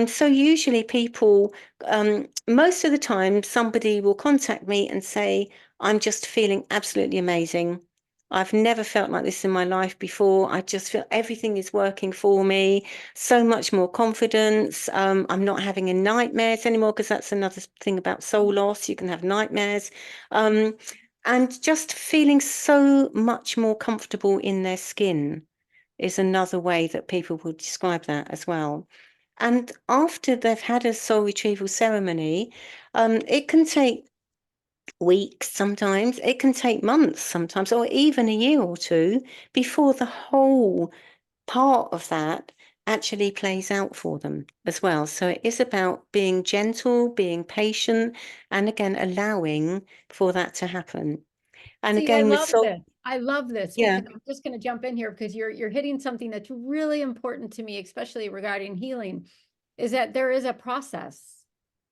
So usually people, most of the time, somebody will contact me and say, I'm just feeling absolutely amazing. I've never felt like this in my life before. I just feel everything is working for me. So much more confidence. I'm not having any nightmares anymore, because that's another thing about soul loss. You can have nightmares. Um, and just feeling so much more comfortable in their skin is another way that people will describe that as well. And after they've had a soul retrieval ceremony, it can take weeks sometimes, it can take months sometimes, or even a year or two before the whole part of that actually plays out for them as well. So it is about being gentle, being patient, and again, allowing for that to happen. And See, I again, with love soul, this. I love this yeah, because I'm just going to jump in here because you're hitting something that's really important to me, especially regarding healing, is that there is a process.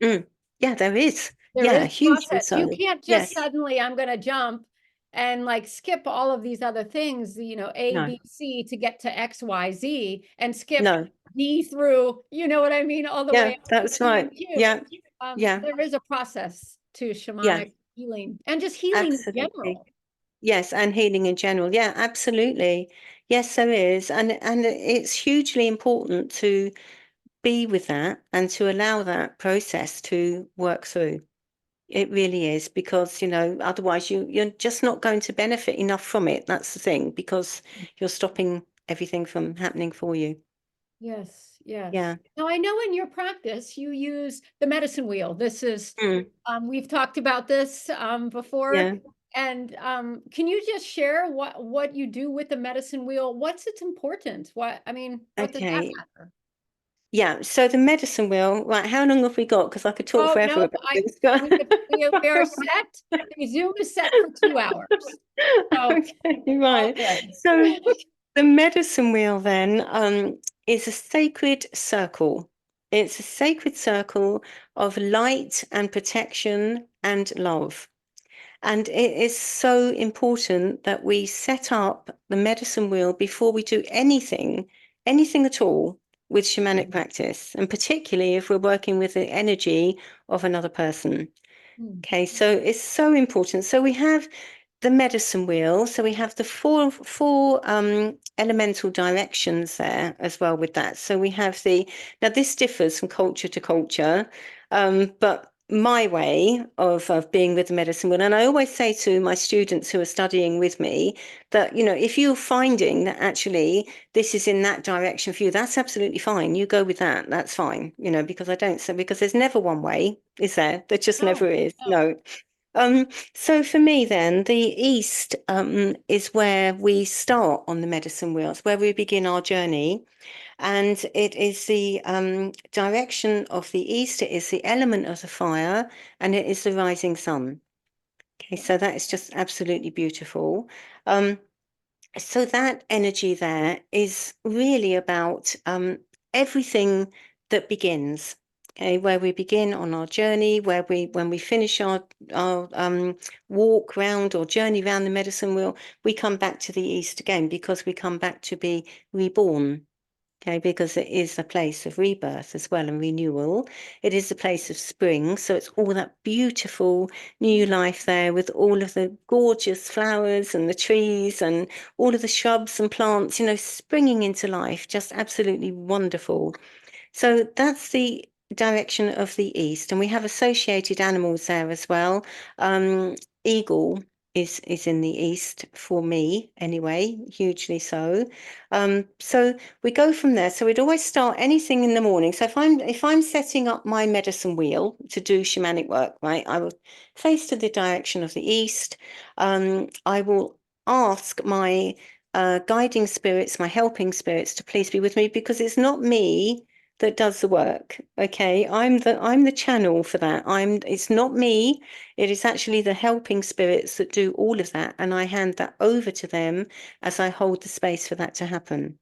mm, yeah, there is. There Yeah, is hugely process. You so. can't just Yes, suddenly, I'm going to jump and like skip all of these other things, A, no, B, C to get to X, Y, Z and skip no. D through, you know what I mean, all the way Yeah, up to that's P right. and Q. Yeah, yeah, There is a process to yeah, shamanic healing and just healing in absolutely. general. Yes, and healing in general. Yeah, absolutely. Yes, there is. And it's hugely important to be with that and to allow that process to work through. It really is, because, otherwise you're just not going to benefit enough from it. That's the thing, because you're stopping everything from happening for you. Yes, yes. Yeah. Now I know in your practice you use the medicine wheel. This is, Mm, we've talked about this before. yeah. And can you just share what you do with the medicine wheel? What's its importance? What does that Okay. matter? Yeah, so the medicine wheel, right, how long have we got? Because I could talk Oh, forever nope. about this. But We are set. The Zoom is set for 2 hours. So okay, all right. good. So the medicine wheel then is a sacred circle. It's a sacred circle of light and protection and love. And it is so important that we set up the medicine wheel before we do anything at all with shamanic practice, and particularly if we're working with the energy of another person. Hmm. Okay, so it's so important. So we have the medicine wheel. So we have the four elemental directions there as well with that. So we have now this differs from culture to culture, but my way of being with the medicine wheel. And I always say to my students who are studying with me that, if you're finding that actually this is in that direction for you, that's absolutely fine. You go with that. That's fine, because I don't say, because there's never one way, is there? There just No, never is. no. No. So for me then, the East is where we start on the medicine wheels, where we begin our journey. And it is the direction of the East, it is the element of the fire, and it is the rising sun. Okay, so that is just absolutely beautiful. Um, so that energy there is really about everything that begins. Okay, where we begin on our journey, when we finish our walk round or journey round the medicine wheel, we come back to the East again because we come back to be reborn. Okay, because it is a place of rebirth as well and renewal. It is a place of spring, so it's all that beautiful new life there with all of the gorgeous flowers and the trees and all of the shrubs and plants, springing into life. Just absolutely wonderful. So that's the direction of the east, and we have associated animals there as well. Eagle is in the east for me anyway, hugely so. So we go from there. So we'd always start anything in the morning. So if I'm setting up my medicine wheel to do shamanic work, right, I will face to the direction of the east. I will ask my guiding spirits, my helping spirits to please be with me because it's not me that does the work. Okay, I'm the channel for that. It's not me. It is actually the helping spirits that do all of that, and I hand that over to them as I hold the space for that to happen.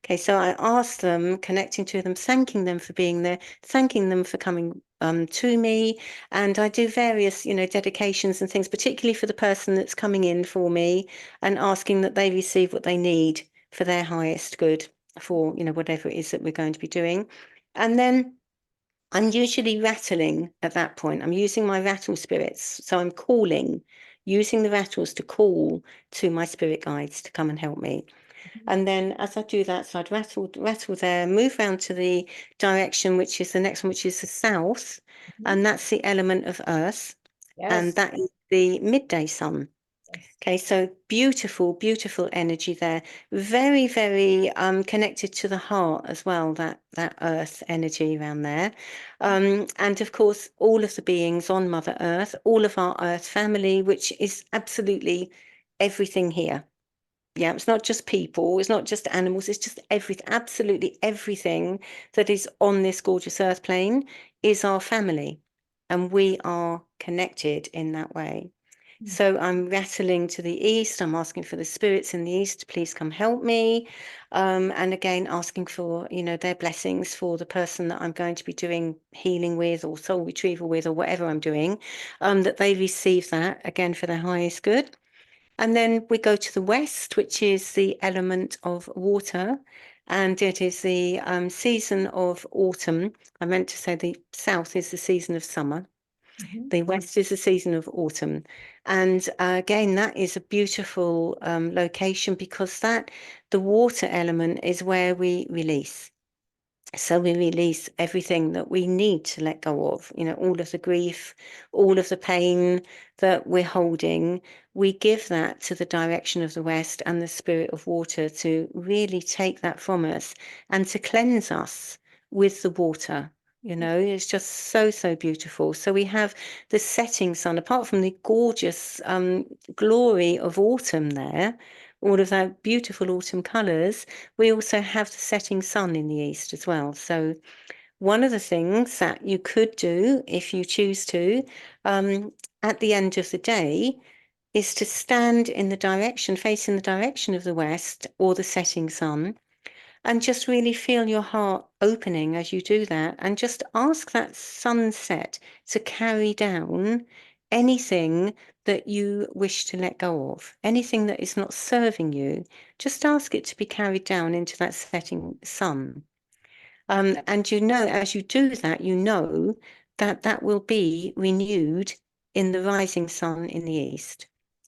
Okay, so I ask them, connecting to them, thanking them for being there, thanking them for coming to me, and I do various, dedications and things, particularly for the person that's coming in for me, and asking that they receive what they need for their highest good for, whatever it is that we're going to be doing. And then I'm usually rattling at that point. I'm using my rattle spirits. So I'm calling, using the rattles to call to my spirit guides to come and help me. And then as I do that, so I'd rattle there, move round to the direction, which is the next one, which is the south. Mhm. And that's the element of earth. And Yes. that is the midday sun. Yes. Okay, so beautiful, beautiful energy there. Very, very connected to the heart as well, that earth energy around there. And of course, all of the beings on Mother Earth, all of our earth family, which is absolutely everything here. Yeah, it's not just people, it's not just animals, it's just everything, absolutely everything that is on this gorgeous earth plane is our family. And we are connected in that way. So I'm rattling to the east. I'm asking for the spirits in the east to please come help me. And again, asking for, their blessings for the person that I'm going to be doing healing with or soul retrieval with or whatever I'm doing, that they receive that again for their highest good. And then we go to the west, which is the element of water. And it is the season of autumn. I meant to say the south is the season of summer. Mhm. The west is the season of autumn. And again, that is a beautiful location because the water element is where we release. So we release everything that we need to let go of, all of the grief, all of the pain that we're holding. We give that to the direction of the West and the spirit of water to really take that from us and to cleanse us with the water. It's just so, so beautiful. So we have the setting sun, apart from the gorgeous glory of autumn there, all of that beautiful autumn colours, we also have the setting sun in the east as well. So one of the things that you could do if you choose to at the end of the day is to stand in the direction, facing the direction of the west or the setting sun, and just really feel your heart opening as you do that, and just ask that sunset to carry down anything that you wish to let go of, anything that is not serving you. Just ask it to be carried down into that setting sun. And as you do that, that that will be renewed in the rising sun in the east,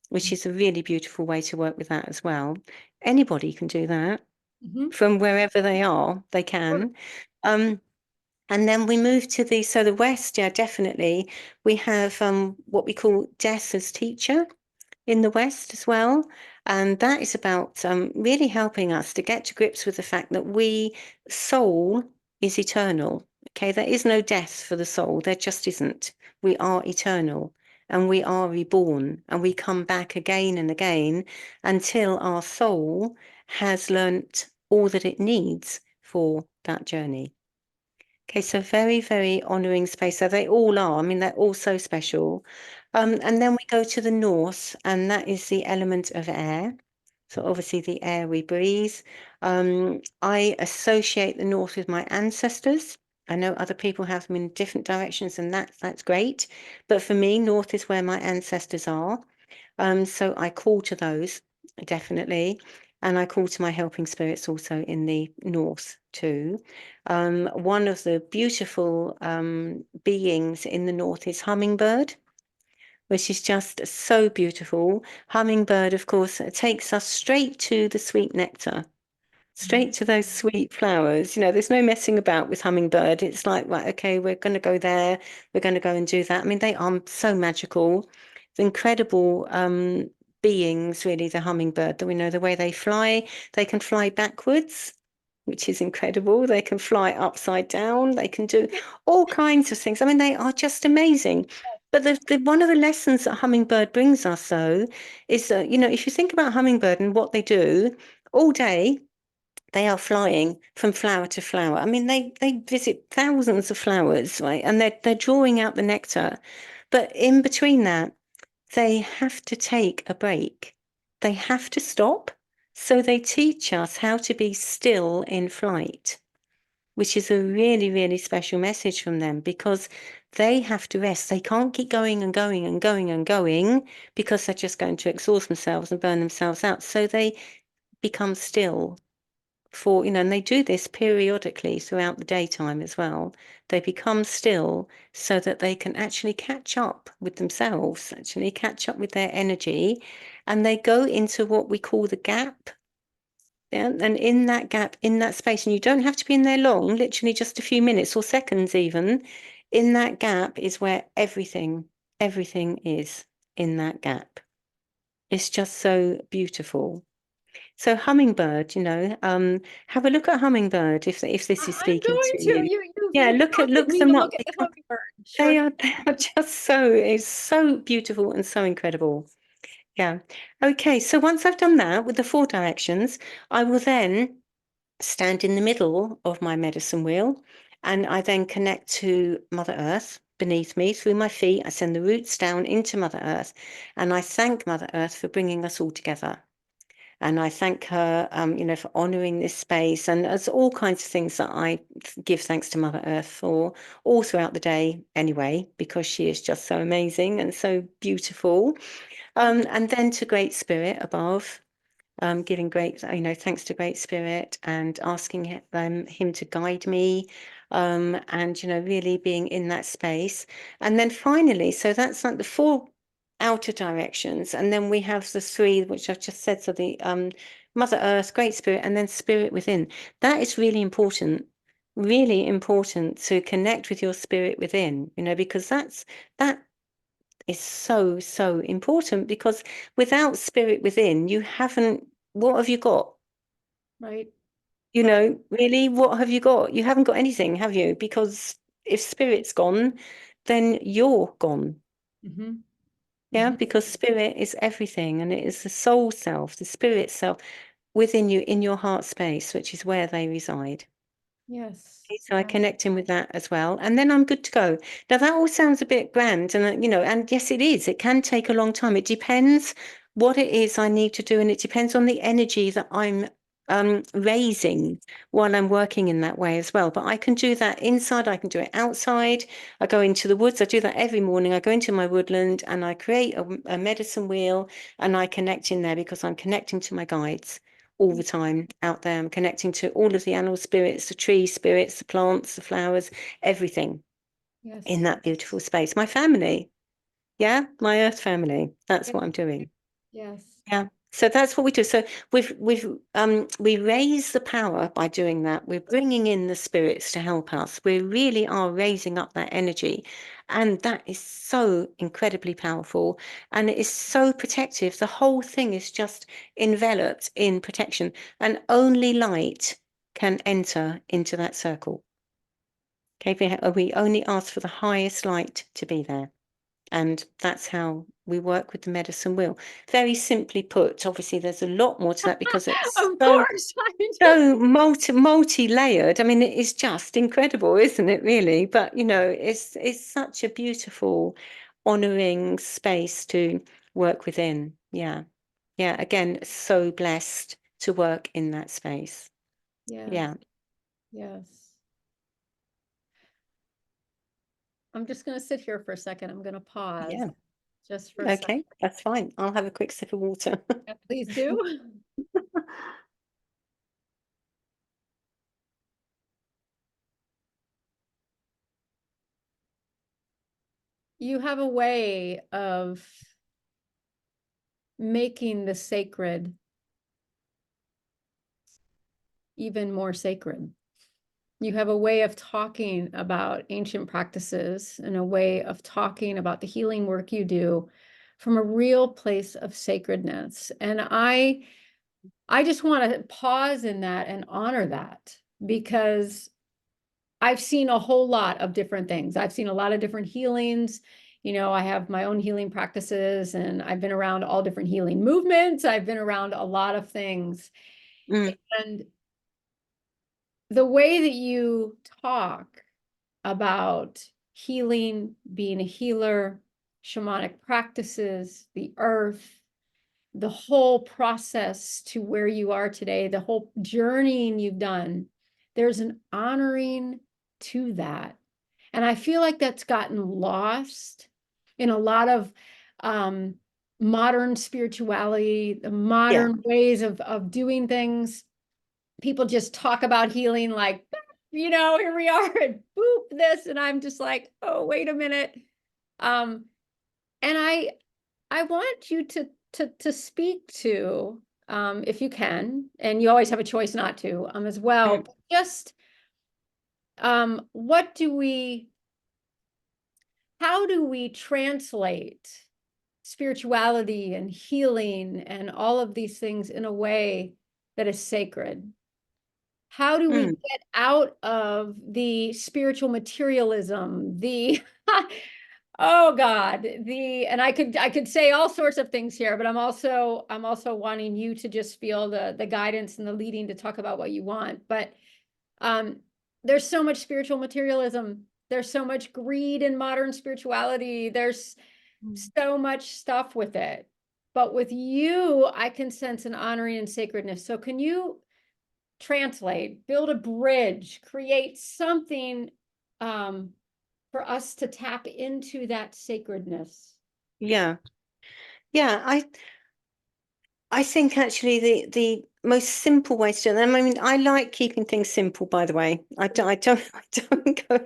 which is a really beautiful way to work with that as well. Anybody can do that Mhm. from wherever they are, they can. Um, And then we move to the West, yeah, definitely. We have what we call death as teacher in the West as well. And that is about really helping us to get to grips with the fact that soul is eternal. Okay, there is no death for the soul. There just isn't. We are eternal and we are reborn and we come back again and again until our soul has learnt all that it needs for that journey. Okay, so very, very honoring space. So they all are. I mean, they're all so special. And then we go to the north, and that is the element of air. So obviously the air we breathe. I associate the north with my ancestors. I know other people have them in different directions, and that's great. But for me, north is where my ancestors are. So I call to those definitely, and I call to my helping spirits also in the north too. One of the beautiful beings in the north is hummingbird, which is just so beautiful. Hummingbird, of course, takes us straight to the sweet nectar. Straight to those sweet flowers. You know, there's no messing about with hummingbird. It's like, right, okay, we're going to go there. We're going to go and do that. I mean, they are so magical. The incredible beings, really, the hummingbird, that we know the way they can fly backwards, which is incredible. They can fly upside down. They can do all kinds of things. I mean, they are just amazing. But one of the lessons that hummingbird brings us, though, is that, you know, if you think about hummingbird and what they do all day, they are flying from flower to flower. I mean, they visit thousands of flowers, right? And they're drawing out the nectar. But in between that, they have to take a break. They have to stop. So they teach us how to be still in flight, which is a really, really special message from them because they have to rest. They can't keep going and going and going and going because they're just going to exhaust themselves and burn themselves out. So they become still for, you know, and they do this periodically throughout the daytime as well. They become still so that they can actually catch up with themselves, actually catch up with their energy, and they go into what we call the gap. Yeah, and in that gap, in that space, and you don't have to be in there long, literally just a few minutes or seconds even. In that gap is where everything is in that gap. It's just so beautiful. So hummingbird, you know, have a look at hummingbird if this is I'm speaking going to to. you. You Yeah, prompted look me to them up look at the because hummingbird. Sure. they are just so, it's so beautiful and so incredible. Yeah. Okay, so once I've done that with the 4 directions, I will then stand in the middle of my medicine wheel and I then connect to Mother Earth beneath me through my feet. I send the roots down into Mother Earth and I thank Mother Earth for bringing us all together. And I thank her, you know, for honouring this space. And there's all kinds of things that I give thanks to Mother Earth for all throughout the day anyway, because she is just so amazing and so beautiful. And then to Great Spirit above, giving great, you know, thanks to Great Spirit and asking him to guide me, and, you know, really being in that space. And then finally, so that's like the 4 outer directions. And then we have the 3, which I've just said. So the Mother Earth, Great Spirit, and then Spirit within. That is really important to connect with your spirit within, you know, because that is so, so important because without spirit within, you haven't, what have you got? Right. You Right. know, really, what have you got? You haven't got anything, have you? Because if spirit's gone, then you're gone. Mm-hmm. Yeah, Mm-hmm. because spirit is everything and it is the soul self, the spirit self within you in your heart space, which is where they reside. Yes. Okay, so I connect in with that as well, and then I'm good to go. Now that all sounds a bit grand, and you know, and yes, it is. It can take a long time. It depends what it is I need to do, and it depends on the energy that I'm raising while I'm working in that way as well. But I can do that inside. I can do it outside. I go into the woods. I do that every morning. I go into my woodland and I create a medicine wheel, and I connect in there because I'm connecting to my guides all the time out there. I'm connecting to all of the animal spirits, the tree spirits, the plants, the flowers, everything in Yes. that beautiful space. My family, yeah, my earth family. That's Yes. what I'm doing. Yes. Yeah. So that's what we do. So we raise the power by doing that. We're bringing in the spirits to help us. We really are raising up that energy. And that is so incredibly powerful. And it is so protective. The whole thing is just enveloped in protection. And only light can enter into that circle. Okay, we only ask for the highest light to be there. And that's how we work with the medicine wheel. Very simply put, obviously there's a lot more to that because it's Of course. so multi-layered. I mean, it is just incredible, isn't it, really? But it's such a beautiful, honoring space to work within. Yeah. Yeah. Again, so blessed to work in that space. Yes. Yeah. Yes. I'm just going to sit here for a second. I'm going to pause Yeah. just for a second. Okay, that's fine. I'll have a quick sip of water. Yeah, please do. You have a way of making the sacred even more sacred. You have a way of talking about ancient practices and a way of talking about the healing work you do from a real place of sacredness. And I just want to pause in that and honor that, because I've seen a whole lot of different things. I've seen a lot of different healings. I have my own healing practices, and I've been around all different healing movements. I've been around a lot of things. Mm, And the way that you talk about healing, being a healer, shamanic practices, the earth, the whole process to where you are today, the whole journeying you've done, there's an honoring to that. And I feel like that's gotten lost in a lot of modern spirituality, the yeah. modern ways of doing things. People just talk about healing like, here we are, and boop, this. And I'm just like, oh, wait a minute. And I want you to speak to, if you can, and you always have a choice not to, as well, Mm, but just what do how do we translate spirituality and healing and all of these things in a way that is sacred? How do we mm, get out of the spiritual materialism, the oh God, and I could say all sorts of things here, but I'm also wanting you to just feel the guidance and the leading to talk about what you want. But um, there's so much spiritual materialism. There's so much greed in modern spirituality. There's mm. so much stuff with it. But with you, I can sense an honoring and sacredness. So can you translate, build a bridge, create something for us to tap into that sacredness? Yeah. Yeah. I think actually the most simple way to do it. I mean, I like keeping things simple, by the way. I don't go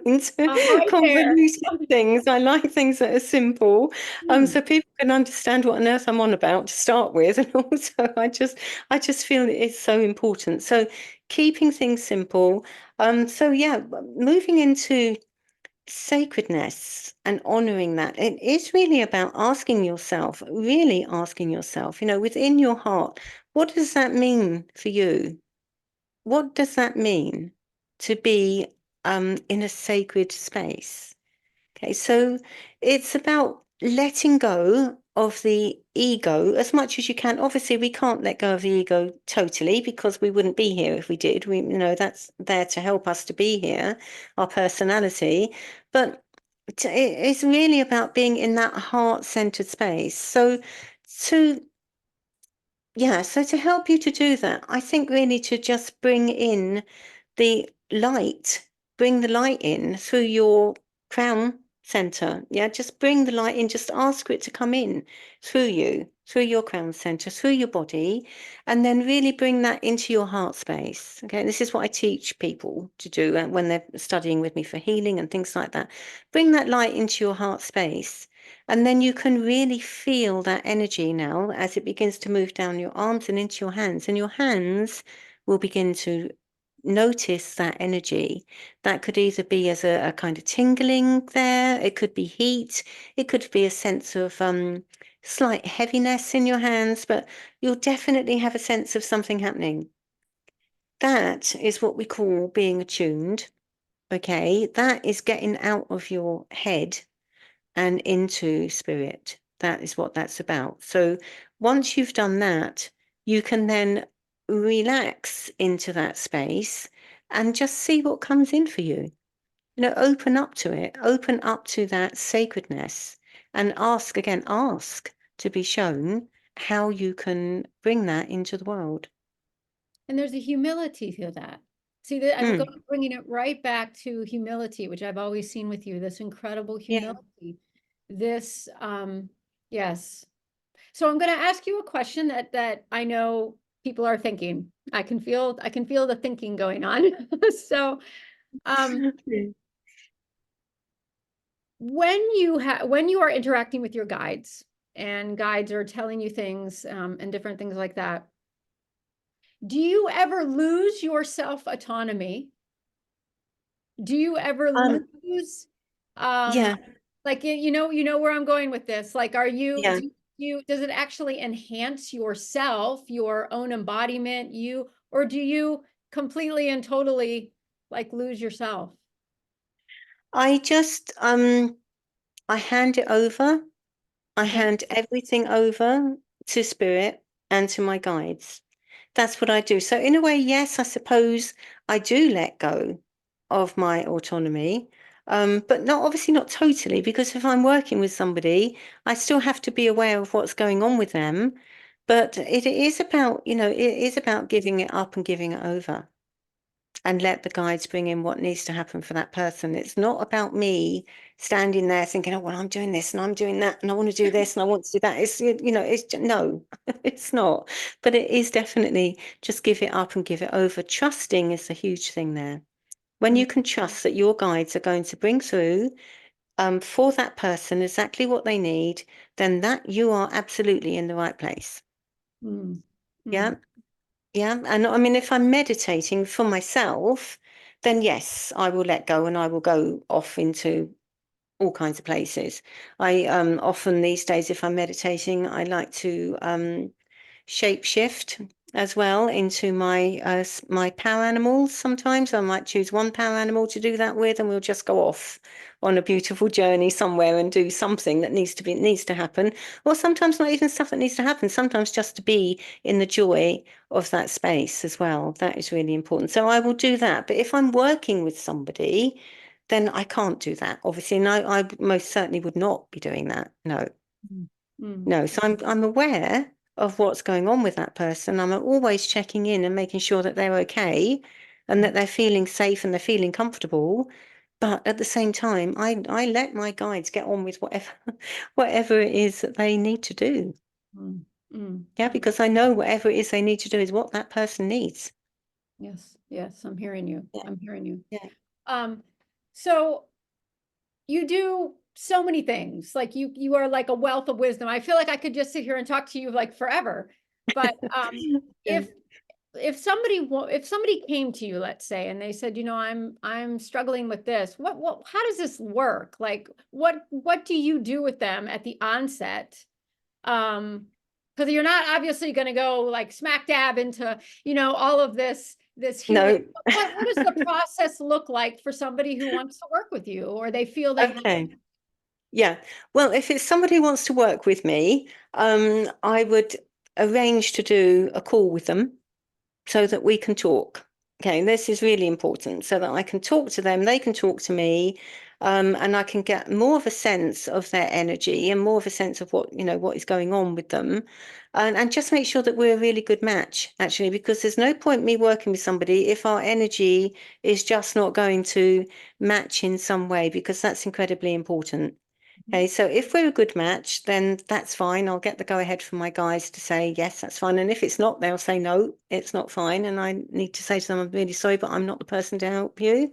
into I'm right there. convoluted things. I like things that are simple. Hmm. So people can understand what on earth I'm on about to start with. And also I just feel it's so important. So keeping things simple. So yeah, moving into sacredness and honoring that, it is really about asking yourself, really asking yourself, within your heart, what does that mean for you? What does that mean to be in a sacred space? Okay, so it's about letting go of the ego as much as you can. Obviously, we can't let go of the ego totally because we wouldn't be here if we did. That's there to help us to be here, our personality. But it's really about being in that heart-centered space. To so to help you to do that, I think really to just bring the light in through your crown center. Yeah, just bring the light in, just ask for it to come in through you, through your crown center, through your body, and then really bring that into your heart space. Okay, this is what I teach people to do when they're studying with me for healing and things like that. Bring that light into your heart space. And then you can really feel that energy now as it begins to move down your arms and into your hands. And your hands will begin to notice that energy. That could either be as a kind of tingling there, it could be heat, it could be a sense of slight heaviness in your hands, but you'll definitely have a sense of something happening. That is what we call being attuned. Okay, that is getting out of your head and into spirit. That is what that's about. So once you've done that, you can then relax into that space and just see what comes in for you. You know, open up to it, open up to that sacredness and ask again, ask to be shown how you can bring that into the world. And there's a humility to that. See that I'm Mm, bringing it right back to humility, which I've always seen with you, this incredible yeah. humility. This, yes. So I'm going to ask you a question that I know people are thinking. I can feel the thinking going on. So, um, when you are interacting with your guides and guides are telling you things, and different things like that, do you ever lose your self autonomy? Do you ever Um, lose, um, yeah, like, you know where I'm going with this? Like, yeah. does it actually enhance yourself, your own embodiment, or do you completely and totally like lose yourself? I just I hand it over. I Okay. hand everything over to spirit and to my guides. That's what I do. So in a way, yes, I suppose I do let go of my autonomy. But not obviously not totally, because if I'm working with somebody, I still have to be aware of what's going on with them. But it is about, you know, it is about giving it up and giving it over and let the guides bring in what needs to happen for that person. It's not about me standing there thinking, oh, well, I'm doing this and I'm doing that and I want to do this and I want to do that. It's, you know, it's no, it's not. But it is definitely just give it up and give it over. Trusting is a huge thing there. When Mm, you can trust that your guides are going to bring through for that person exactly what they need, then that you are absolutely in the right place. mm, Yeah. mm, Yeah, and I mean, if I'm meditating for myself, then yes, I will let go and I will go off into all kinds of places. I often these days, if I'm meditating, I like to shape shift as well into my power animals. Sometimes I might choose one power animal to do that with, and we'll just go off on a beautiful journey somewhere and do something that needs to happen. Or sometimes not even stuff that needs to happen. Sometimes just to be in the joy of that space as well. That is really important. So I will do that. But if I'm working with somebody, then I can't do that, obviously. And I most certainly would not be doing that. No. mm, mm, No, so I'm aware of what's going on with that person. I'm always checking in and making sure that they're okay and that they're feeling safe and they're feeling comfortable. But at the same time, I let my guides get on with whatever whatever it is that they need to do. mm, mm. Yeah, because I know whatever it is they need to do is what that person needs. Yes, yes, I'm hearing you. Yeah, I'm hearing you. yeah. Um, so you do so many things. Like you are like a wealth of wisdom. I feel like I could just sit here and talk to you like forever. But Yeah. if if somebody came to you, let's say, and they said, I'm struggling with this. What how does this work? Like what do you do with them at the onset? Because you're not obviously going to go like smack dab into, all of this healing. No. What does the process look like for somebody who wants to work with you, or they feel they have? Okay. Yeah. Well, if it's somebody who wants to work with me, I would arrange to do a call with them so that we can talk. Okay, this is really important so that I can talk to them, they can talk to me, and I can get more of a sense of their energy and more of a sense of what is going on with them. And just make sure that we're a really good match, actually, because there's no point me working with somebody if our energy is just not going to match in some way, because that's incredibly important. Okay, so if we're a good match, then that's fine. I'll get the go ahead from my guys to say, yes, that's fine. And if it's not, they'll say, no, it's not fine. And I need to say to them, I'm really sorry, but I'm not the person to help you.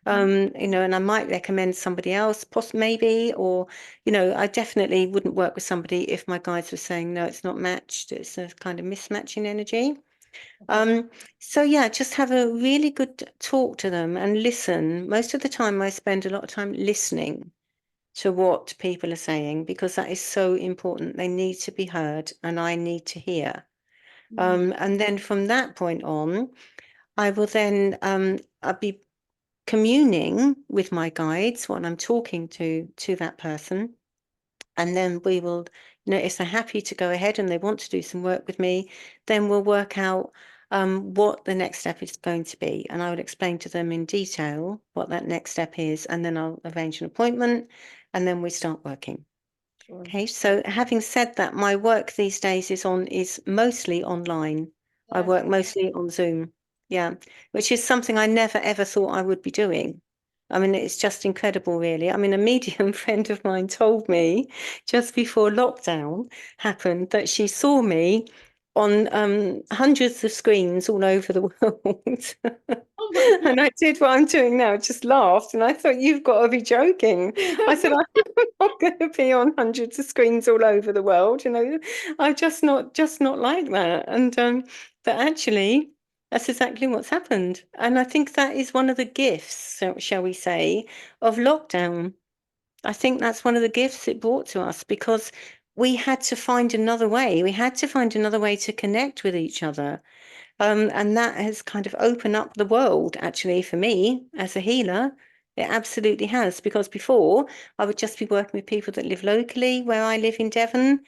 And I might recommend somebody else, maybe, or, I definitely wouldn't work with somebody if my guides were saying, no, it's not matched. It's a kind of mismatching energy. Okay. So yeah, just have a really good talk to them and listen. Most of the time, I spend a lot of time listening to what people are saying because that is so important. They need to be heard, and I need to hear. Mm. And then from that point on, I will then I'll be communing with my guides when I'm talking to that person. And then we will, if they're happy to go ahead and they want to do some work with me, then we'll work out what the next step is going to be. And I will explain to them in detail what that next step is. And then I'll arrange an appointment and then we start working. Sure. Okay, so having said that, my work these days is mostly online. I That's work mostly on Zoom. Yeah, which is something I never ever thought I would be doing. I mean, it's just incredible, really. I mean, a medium friend of mine told me just before lockdown happened that she saw me on hundreds of screens all over the world. Oh my God. And I did what I'm doing now, just laughed. And I thought, you've got to be joking. I said, I'm not going to be on hundreds of screens all over the world. I'm just not like that. And but actually, that's exactly what's happened. And I think that is one of the gifts, shall we say, of lockdown. I think that's one of the gifts it brought to us because we had to find another way. We had to find another way to connect with each other. And that has kind of opened up the world, actually, for me as a healer. It absolutely has, because before I would just be working with people that live locally where I live in Devon.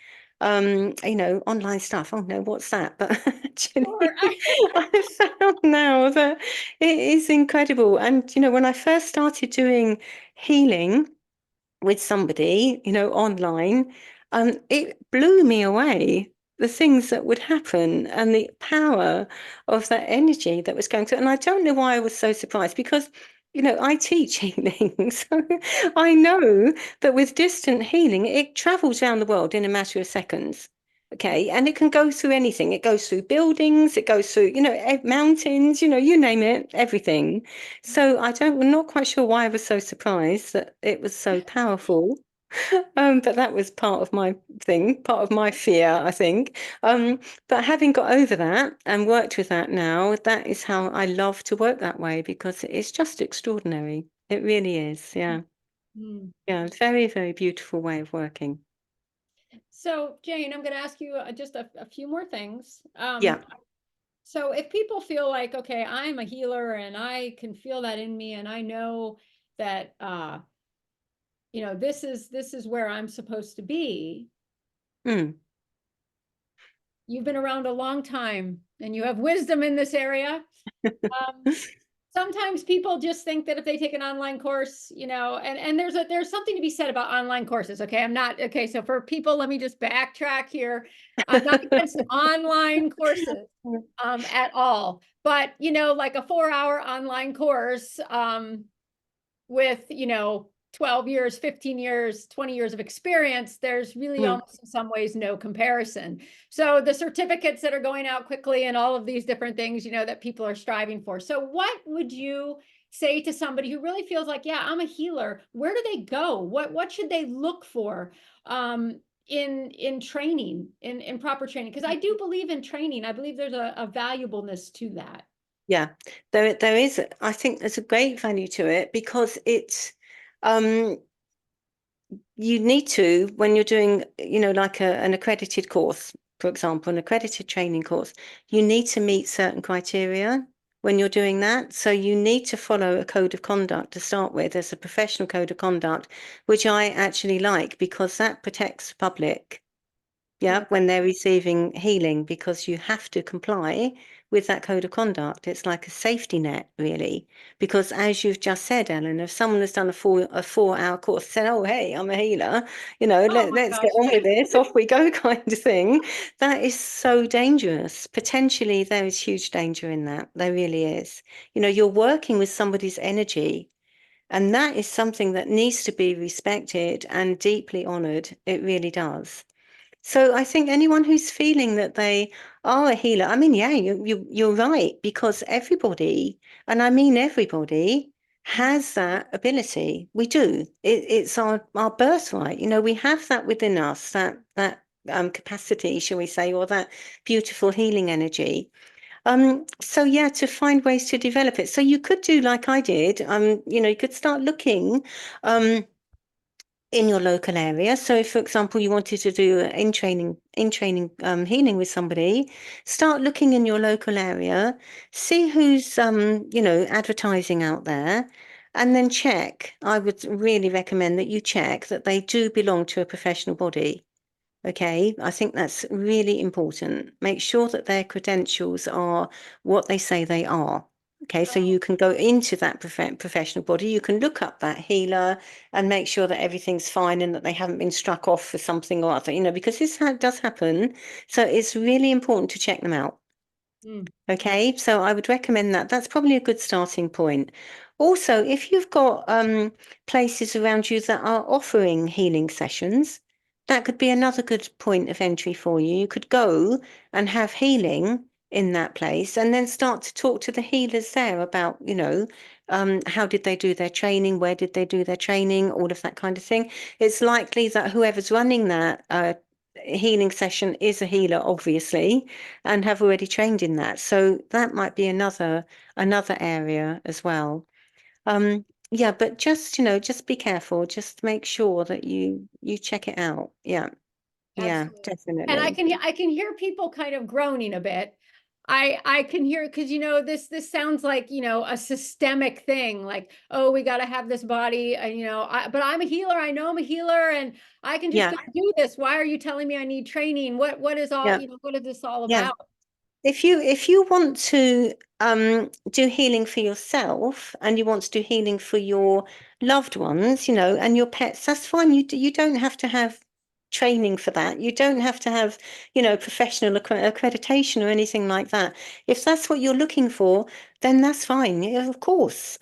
Online stuff. Oh no, what's that? But Sure. actually, I found now that it is incredible. And when I first started doing healing with somebody, online, it blew me away. The things that would happen and the power of that energy that was going through. And I don't know why I was so surprised because, I teach healing. So I know that with distant healing, it travels around the world in a matter of seconds. Okay. And it can go through anything. It goes through buildings, it goes through, mountains, you name it, everything. So I'm not quite sure why I was so surprised that it was so powerful. But that was part of my thing, part of my fear, I think. But having got over that and worked with that now, that is how I love to work that way because it's just extraordinary. It really is. Yeah. Mm. Yeah. Very, very beautiful way of working. So, Jayne, I'm going to ask you just a few more things. Yeah. So if people feel like, okay, I'm a healer and I can feel that in me and I know that this is where I'm supposed to be. Mm. You've been around a long time and you have wisdom in this area. Um, Sometimes people just think that if they take an online course, and there's something to be said about online courses. Okay. I'm not okay. So for people, let me just backtrack here. I'm not against online courses at all. But like a 4-hour online course with 12 years, 15 years, 20 years of experience, there's really Mm. almost in some ways no comparison. So the certificates that are going out quickly and all of these different things that people are striving for. So what would you say to somebody who really feels like, yeah, I'm a healer? Where do they go? What should they look for in training, in proper training? Because I do believe in training. I believe there's a valuableness to that. Yeah, there is. I think there's a great value to it because it's um you need to, when you're doing, like an accredited course, for example, an accredited training course, you need to meet certain criteria when you're doing that. So you need to follow a code of conduct to start with. There's a professional code of conduct, which I actually like because that protects the public. Yeah, Yeah. when they're receiving healing, because you have to comply with that code of conduct. It's like a safety net, really. Because as you've just said, Ellen, if someone has done a 4-hour course, said, "Oh, hey, I'm a healer," Oh my let's get gosh. on with this, off we go, kind of thing. That is so dangerous. Potentially, there is huge danger in that. There really is. You're working with somebody's energy. And that is something that needs to be respected and deeply honored. It really does. So I think anyone who's feeling that they are a healer, I mean, yeah, you're right, because everybody, and I mean everybody, has that ability. We do. It's our birthright. We have that within us, that capacity, shall we say, or that beautiful healing energy. So yeah, to find ways to develop it. So you could do like I did. You could start looking in your local area. So if, for example, you wanted to do in training healing with somebody, start looking in your local area, see who's advertising out there, and then check. I would really recommend that you check that they do belong to a professional body. Okay, I think that's really important. Make sure that their credentials are what they say they are. Okay, so Oh, you can go into that professional body, you can look up that healer and make sure that everything's fine and that they haven't been struck off for something or other, because this does happen. So it's really important to check them out. mm, Okay, so I would recommend that. That's probably a good starting point. Also, if you've got places around you that are offering healing sessions, that could be another good point of entry for you. You could go and have healing in that place and then start to talk to the healers there about, how did they do their training? Where did they do their training? All of that kind of thing. It's likely that whoever's running that healing session is a healer, obviously, and have already trained in that. So that might be another area as well. Yeah, but just be careful. Just make sure that you check it out. Yeah, absolutely. And I definitely. can I can hear people kind of groaning a bit. I can hear because this sounds like a systemic thing, like, oh, we got to have this body, but I'm a healer. I know I'm a healer and I can just Yeah, go do this. Why are you telling me I need training? What is all, yeah, what is this all yeah. about? If you want to do healing for yourself and you want to do healing for your loved ones, and your pets, that's fine. You don't have to have training for that. You don't have to have, professional accreditation or anything like that. If that's what you're looking for, then that's fine. Yeah, of course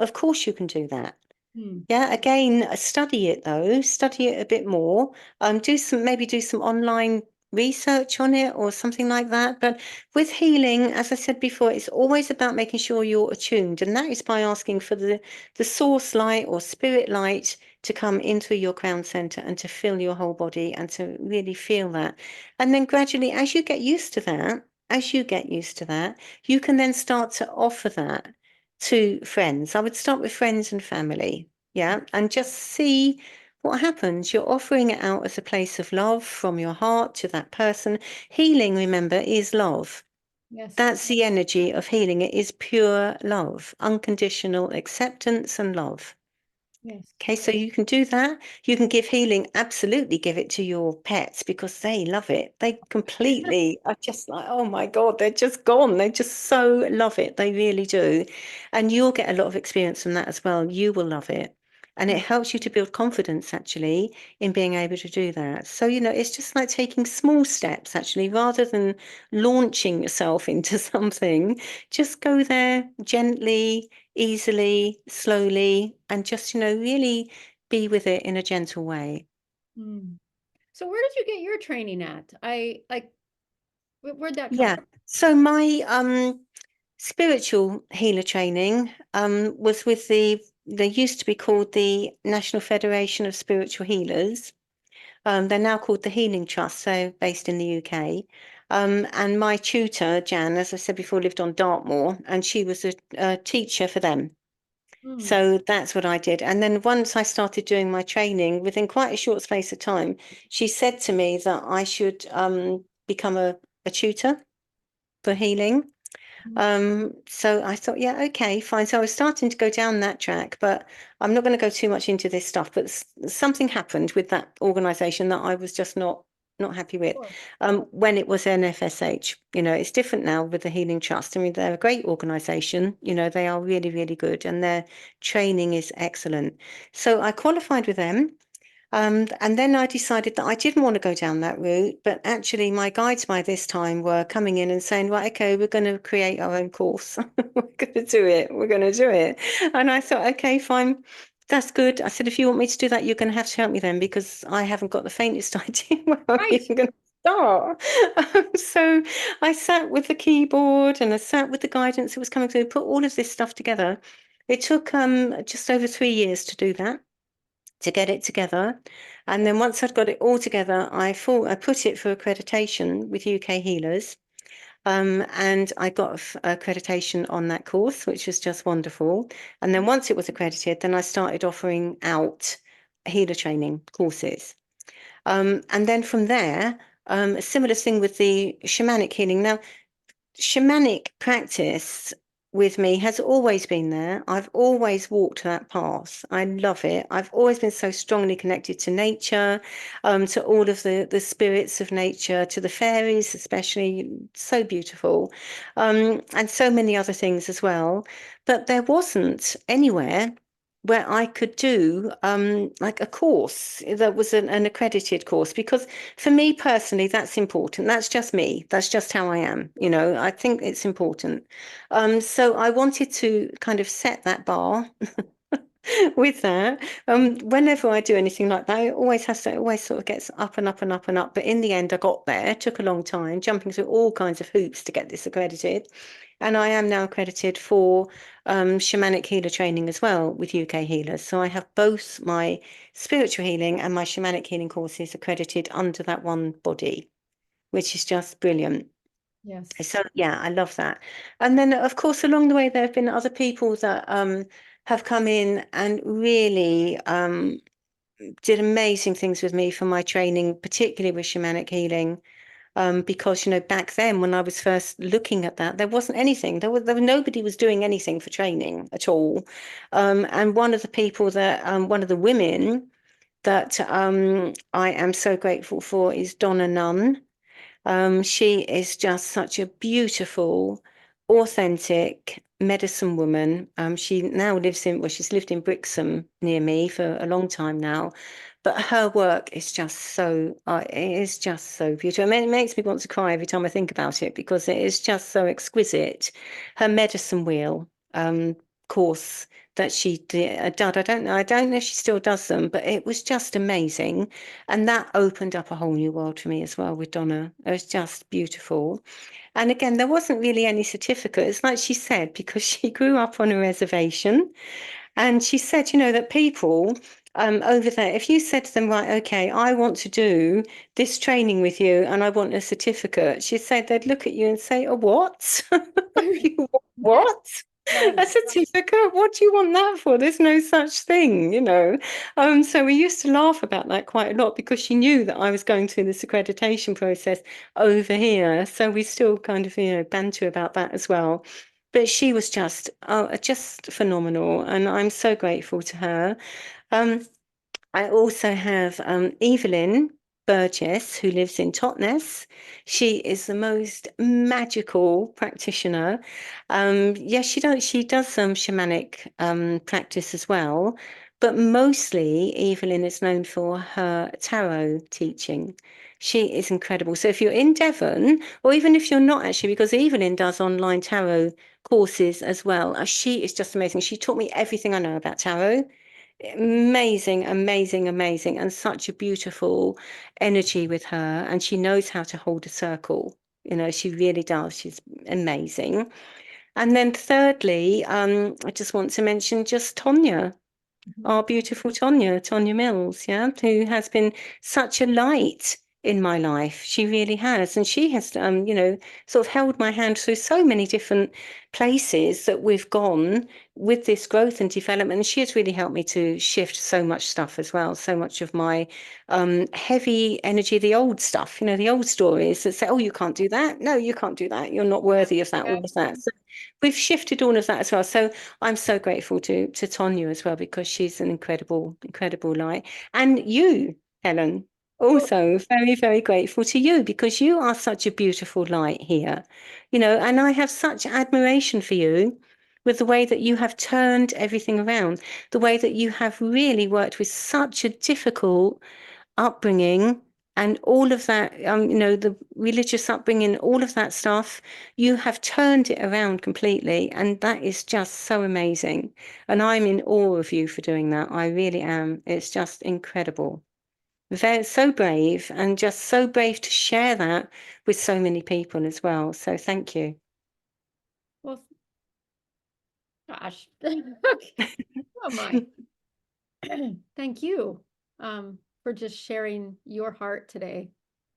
you can do that. Hmm. Yeah, again, study it though, study it a bit more. Maybe do some online research on it or something like that. But with healing, as I said before, it's always about making sure you're attuned, and that is by asking for the source light or spirit light to come into your crown center and to fill your whole body and to really feel that. And then gradually, as you get used to that, you can then start to offer that to friends. I would start with friends and family. Yeah, and just see what happens. You're offering it out as a place of love from your heart to that person. Healing, remember, is love. Yes. That's the energy of healing. It is pure love, unconditional acceptance and love. Yes. Okay, so you can do that. You can give healing, absolutely give it to your pets because they love it. They completely are just like, oh my God, they're just gone. They just so love it. They really do. And you'll get a lot of experience from that as well. You will love it. And it Hmm. helps you to build confidence actually in being able to do that. So, it's just like taking small steps actually, rather than launching yourself into something, just go there gently, easily, slowly, and just, really be with it in a gentle way. Hmm. So where did you get your training at? I like, where'd that come Yeah. from? So my spiritual healer training was with they used to be called the National Federation of Spiritual Healers. They're now called the Healing Trust, so based in the UK. And my tutor, Jan, as I said before, lived on Dartmoor, and she was a teacher for them. Hmm. So that's what I did. And then once I started doing my training, within quite a short space of time, she said to me that I should become a tutor for healing. Hmm. So I thought, yeah, okay, fine. So I was starting to go down that track, but I'm not going to go too much into this stuff. But something happened with that organization that I was just not happy with. Sure. When it was NFSH, it's different now with the Healing Trust. I mean, they're a great organization. They are really, really good, and their training is excellent. So I qualified with them. And then I decided that I didn't want to go down that route, but actually my guides by this time were coming in and saying, right, okay, we're going to create our own course. We're going to do it. We're going to do it. And I thought, okay, fine. That's good. I said, if you want me to do that, you're going to have to help me then because I haven't got the faintest idea where I'm Right. even going to start. So I sat with the keyboard and I sat with the guidance that was coming through, put all of this stuff together. It took just over 3 years to do that, to get it together. And then once I'd got it all together, I put it for accreditation with UK healers. And I got accreditation on that course, which was just wonderful. And then once it was accredited, then I started offering out healer training courses. And then from there, a similar thing with the shamanic healing. Now, shamanic practice with me has always been there. I've always walked that path. I love it. I've always been so strongly connected to nature, to all of the spirits of nature, to the fairies, especially. So beautiful, and so many other things as well. But there wasn't anywhere where I could do like a course that was an accredited course, because for me personally, that's important. That's just me. That's just how I am. I think it's important. So I wanted to kind of set that bar with that. Whenever I do anything like that, it always sort of gets up and up and up and up. But in the end, I got there. It took a long time, jumping through all kinds of hoops to get this accredited. And I am now accredited for shamanic healer training as well with UK healers. So I have both my spiritual healing and my shamanic healing courses accredited under that one body, which is just brilliant. Yes. So yeah, I love that. And then of course along the way there have been other people that have come in and really did amazing things with me for my training, particularly with shamanic healing. Because back then when I was first looking at that, there wasn't anything. Nobody was doing anything for training at all. And one of the women that I am so grateful for is Donna Nunn. She is just such a beautiful, authentic medicine woman. She now she's lived in Brixham near me for a long time now. But her work is it is just so beautiful. I mean, it makes me want to cry every time I think about it, because it is just so exquisite. Her medicine wheel course that she did, I don't know if she still does them, but it was just amazing. And that opened up a whole new world for me as well with Donna. It was just beautiful. And again, there wasn't really any certificates, like she said, because she grew up on a reservation. And she said, that people over there, if you said to them, right, okay, I want to do this training with you and I want a certificate, she said they'd look at you and say, a what? You want what? Right. A certificate? What do you want that for? There's no such thing. So we used to laugh about that quite a lot, because she knew that I was going through this accreditation process over here. So we still kind of, banter about that as well. But she was just phenomenal, and I'm so grateful to her. Um, I also have Evelyn Burgess, who lives in Totnes. She is the most magical practitioner. Yes, she does some shamanic practice as well, but mostly Evelyn is known for her tarot teaching. She is incredible. So if you're in Devon, or even if you're not actually, because Evelyn does online tarot courses as well, she is just amazing. She taught me everything I know about tarot. Amazing, amazing, amazing, and such a beautiful energy with her. And she knows how to hold a circle. She really does. She's amazing. And then thirdly, I just want to mention just Tonya, our beautiful Tonya Mills, yeah, who has been such a light in my life. She really has. And she has, sort of held my hand through so many different places that we've gone with this growth and development. And she has really helped me to shift so much stuff as well. So much of my heavy energy, the old stuff, the old stories that say, oh, you can't do that. No, you can't do that. You're not worthy of that, all of that. So we've shifted all of that as well. So I'm so grateful to Tonya as well, because she's an incredible, incredible light. And you, Helen, also very, very grateful to you, because you are such a beautiful light here, and I have such admiration for you with the way that you have turned everything around, the way that you have really worked with such a difficult upbringing and all of that, the religious upbringing, all of that stuff, you have turned it around completely. And that is just so amazing. And I'm in awe of you for doing that. I really am. It's just incredible. Very, so brave, and just so brave to share that with so many people as well. So thank you. Well, Gosh. Oh my. Thank you for just sharing your heart today,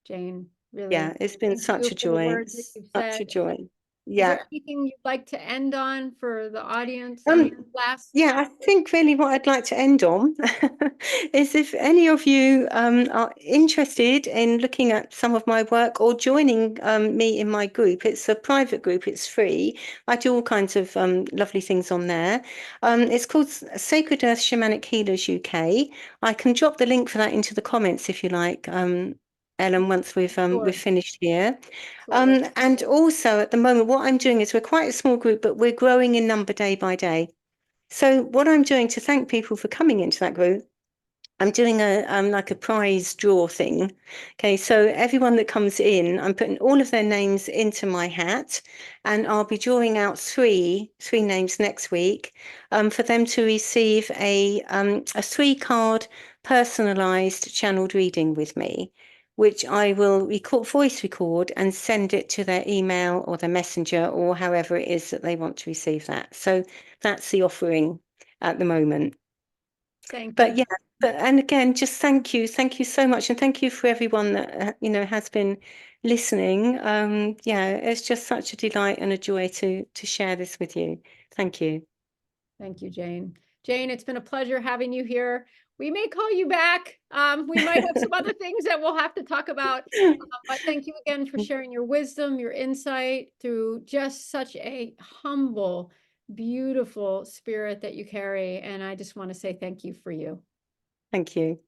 Jayne. Really. Yeah, it's been Thank such you a for the joy. words that you've Such said. a joy. Is Yeah. there anything you'd like to end on for the audience? Any Um, last? yeah, I think really what I'd like to end on is if any of you are interested in looking at some of my work or joining me in my group. It's a private group, it's free. I do all kinds of lovely things on there. It's called Sacred Earth Shamanic Healers UK. I can drop the link for that into the comments if you like, Ellen, once we've Sure, finished here. absolutely. And also at the moment, what I'm doing is we're quite a small group, but we're growing in number day by day. So what I'm doing to thank people for coming into that group, I'm doing a like a prize draw thing. Okay, so everyone that comes in, I'm putting all of their names into my hat, and I'll be drawing out three names next week for them to receive a 3-card personalized channeled reading with me, which I will voice record and send it to their email or their messenger or however it is that they want to receive that. So that's the offering at the moment. Thank But you. yeah, and again, just thank you so much, and thank you for everyone that has been listening. Yeah, it's just such a delight and a joy to share this with you. Thank you. Thank you, Jayne. Jayne, it's been a pleasure having you here. We may call you back. We might have some other things that we'll have to talk about. But thank you again for sharing your wisdom, your insight through just such a humble, beautiful spirit that you carry. And I just want to say thank you for you. Thank you.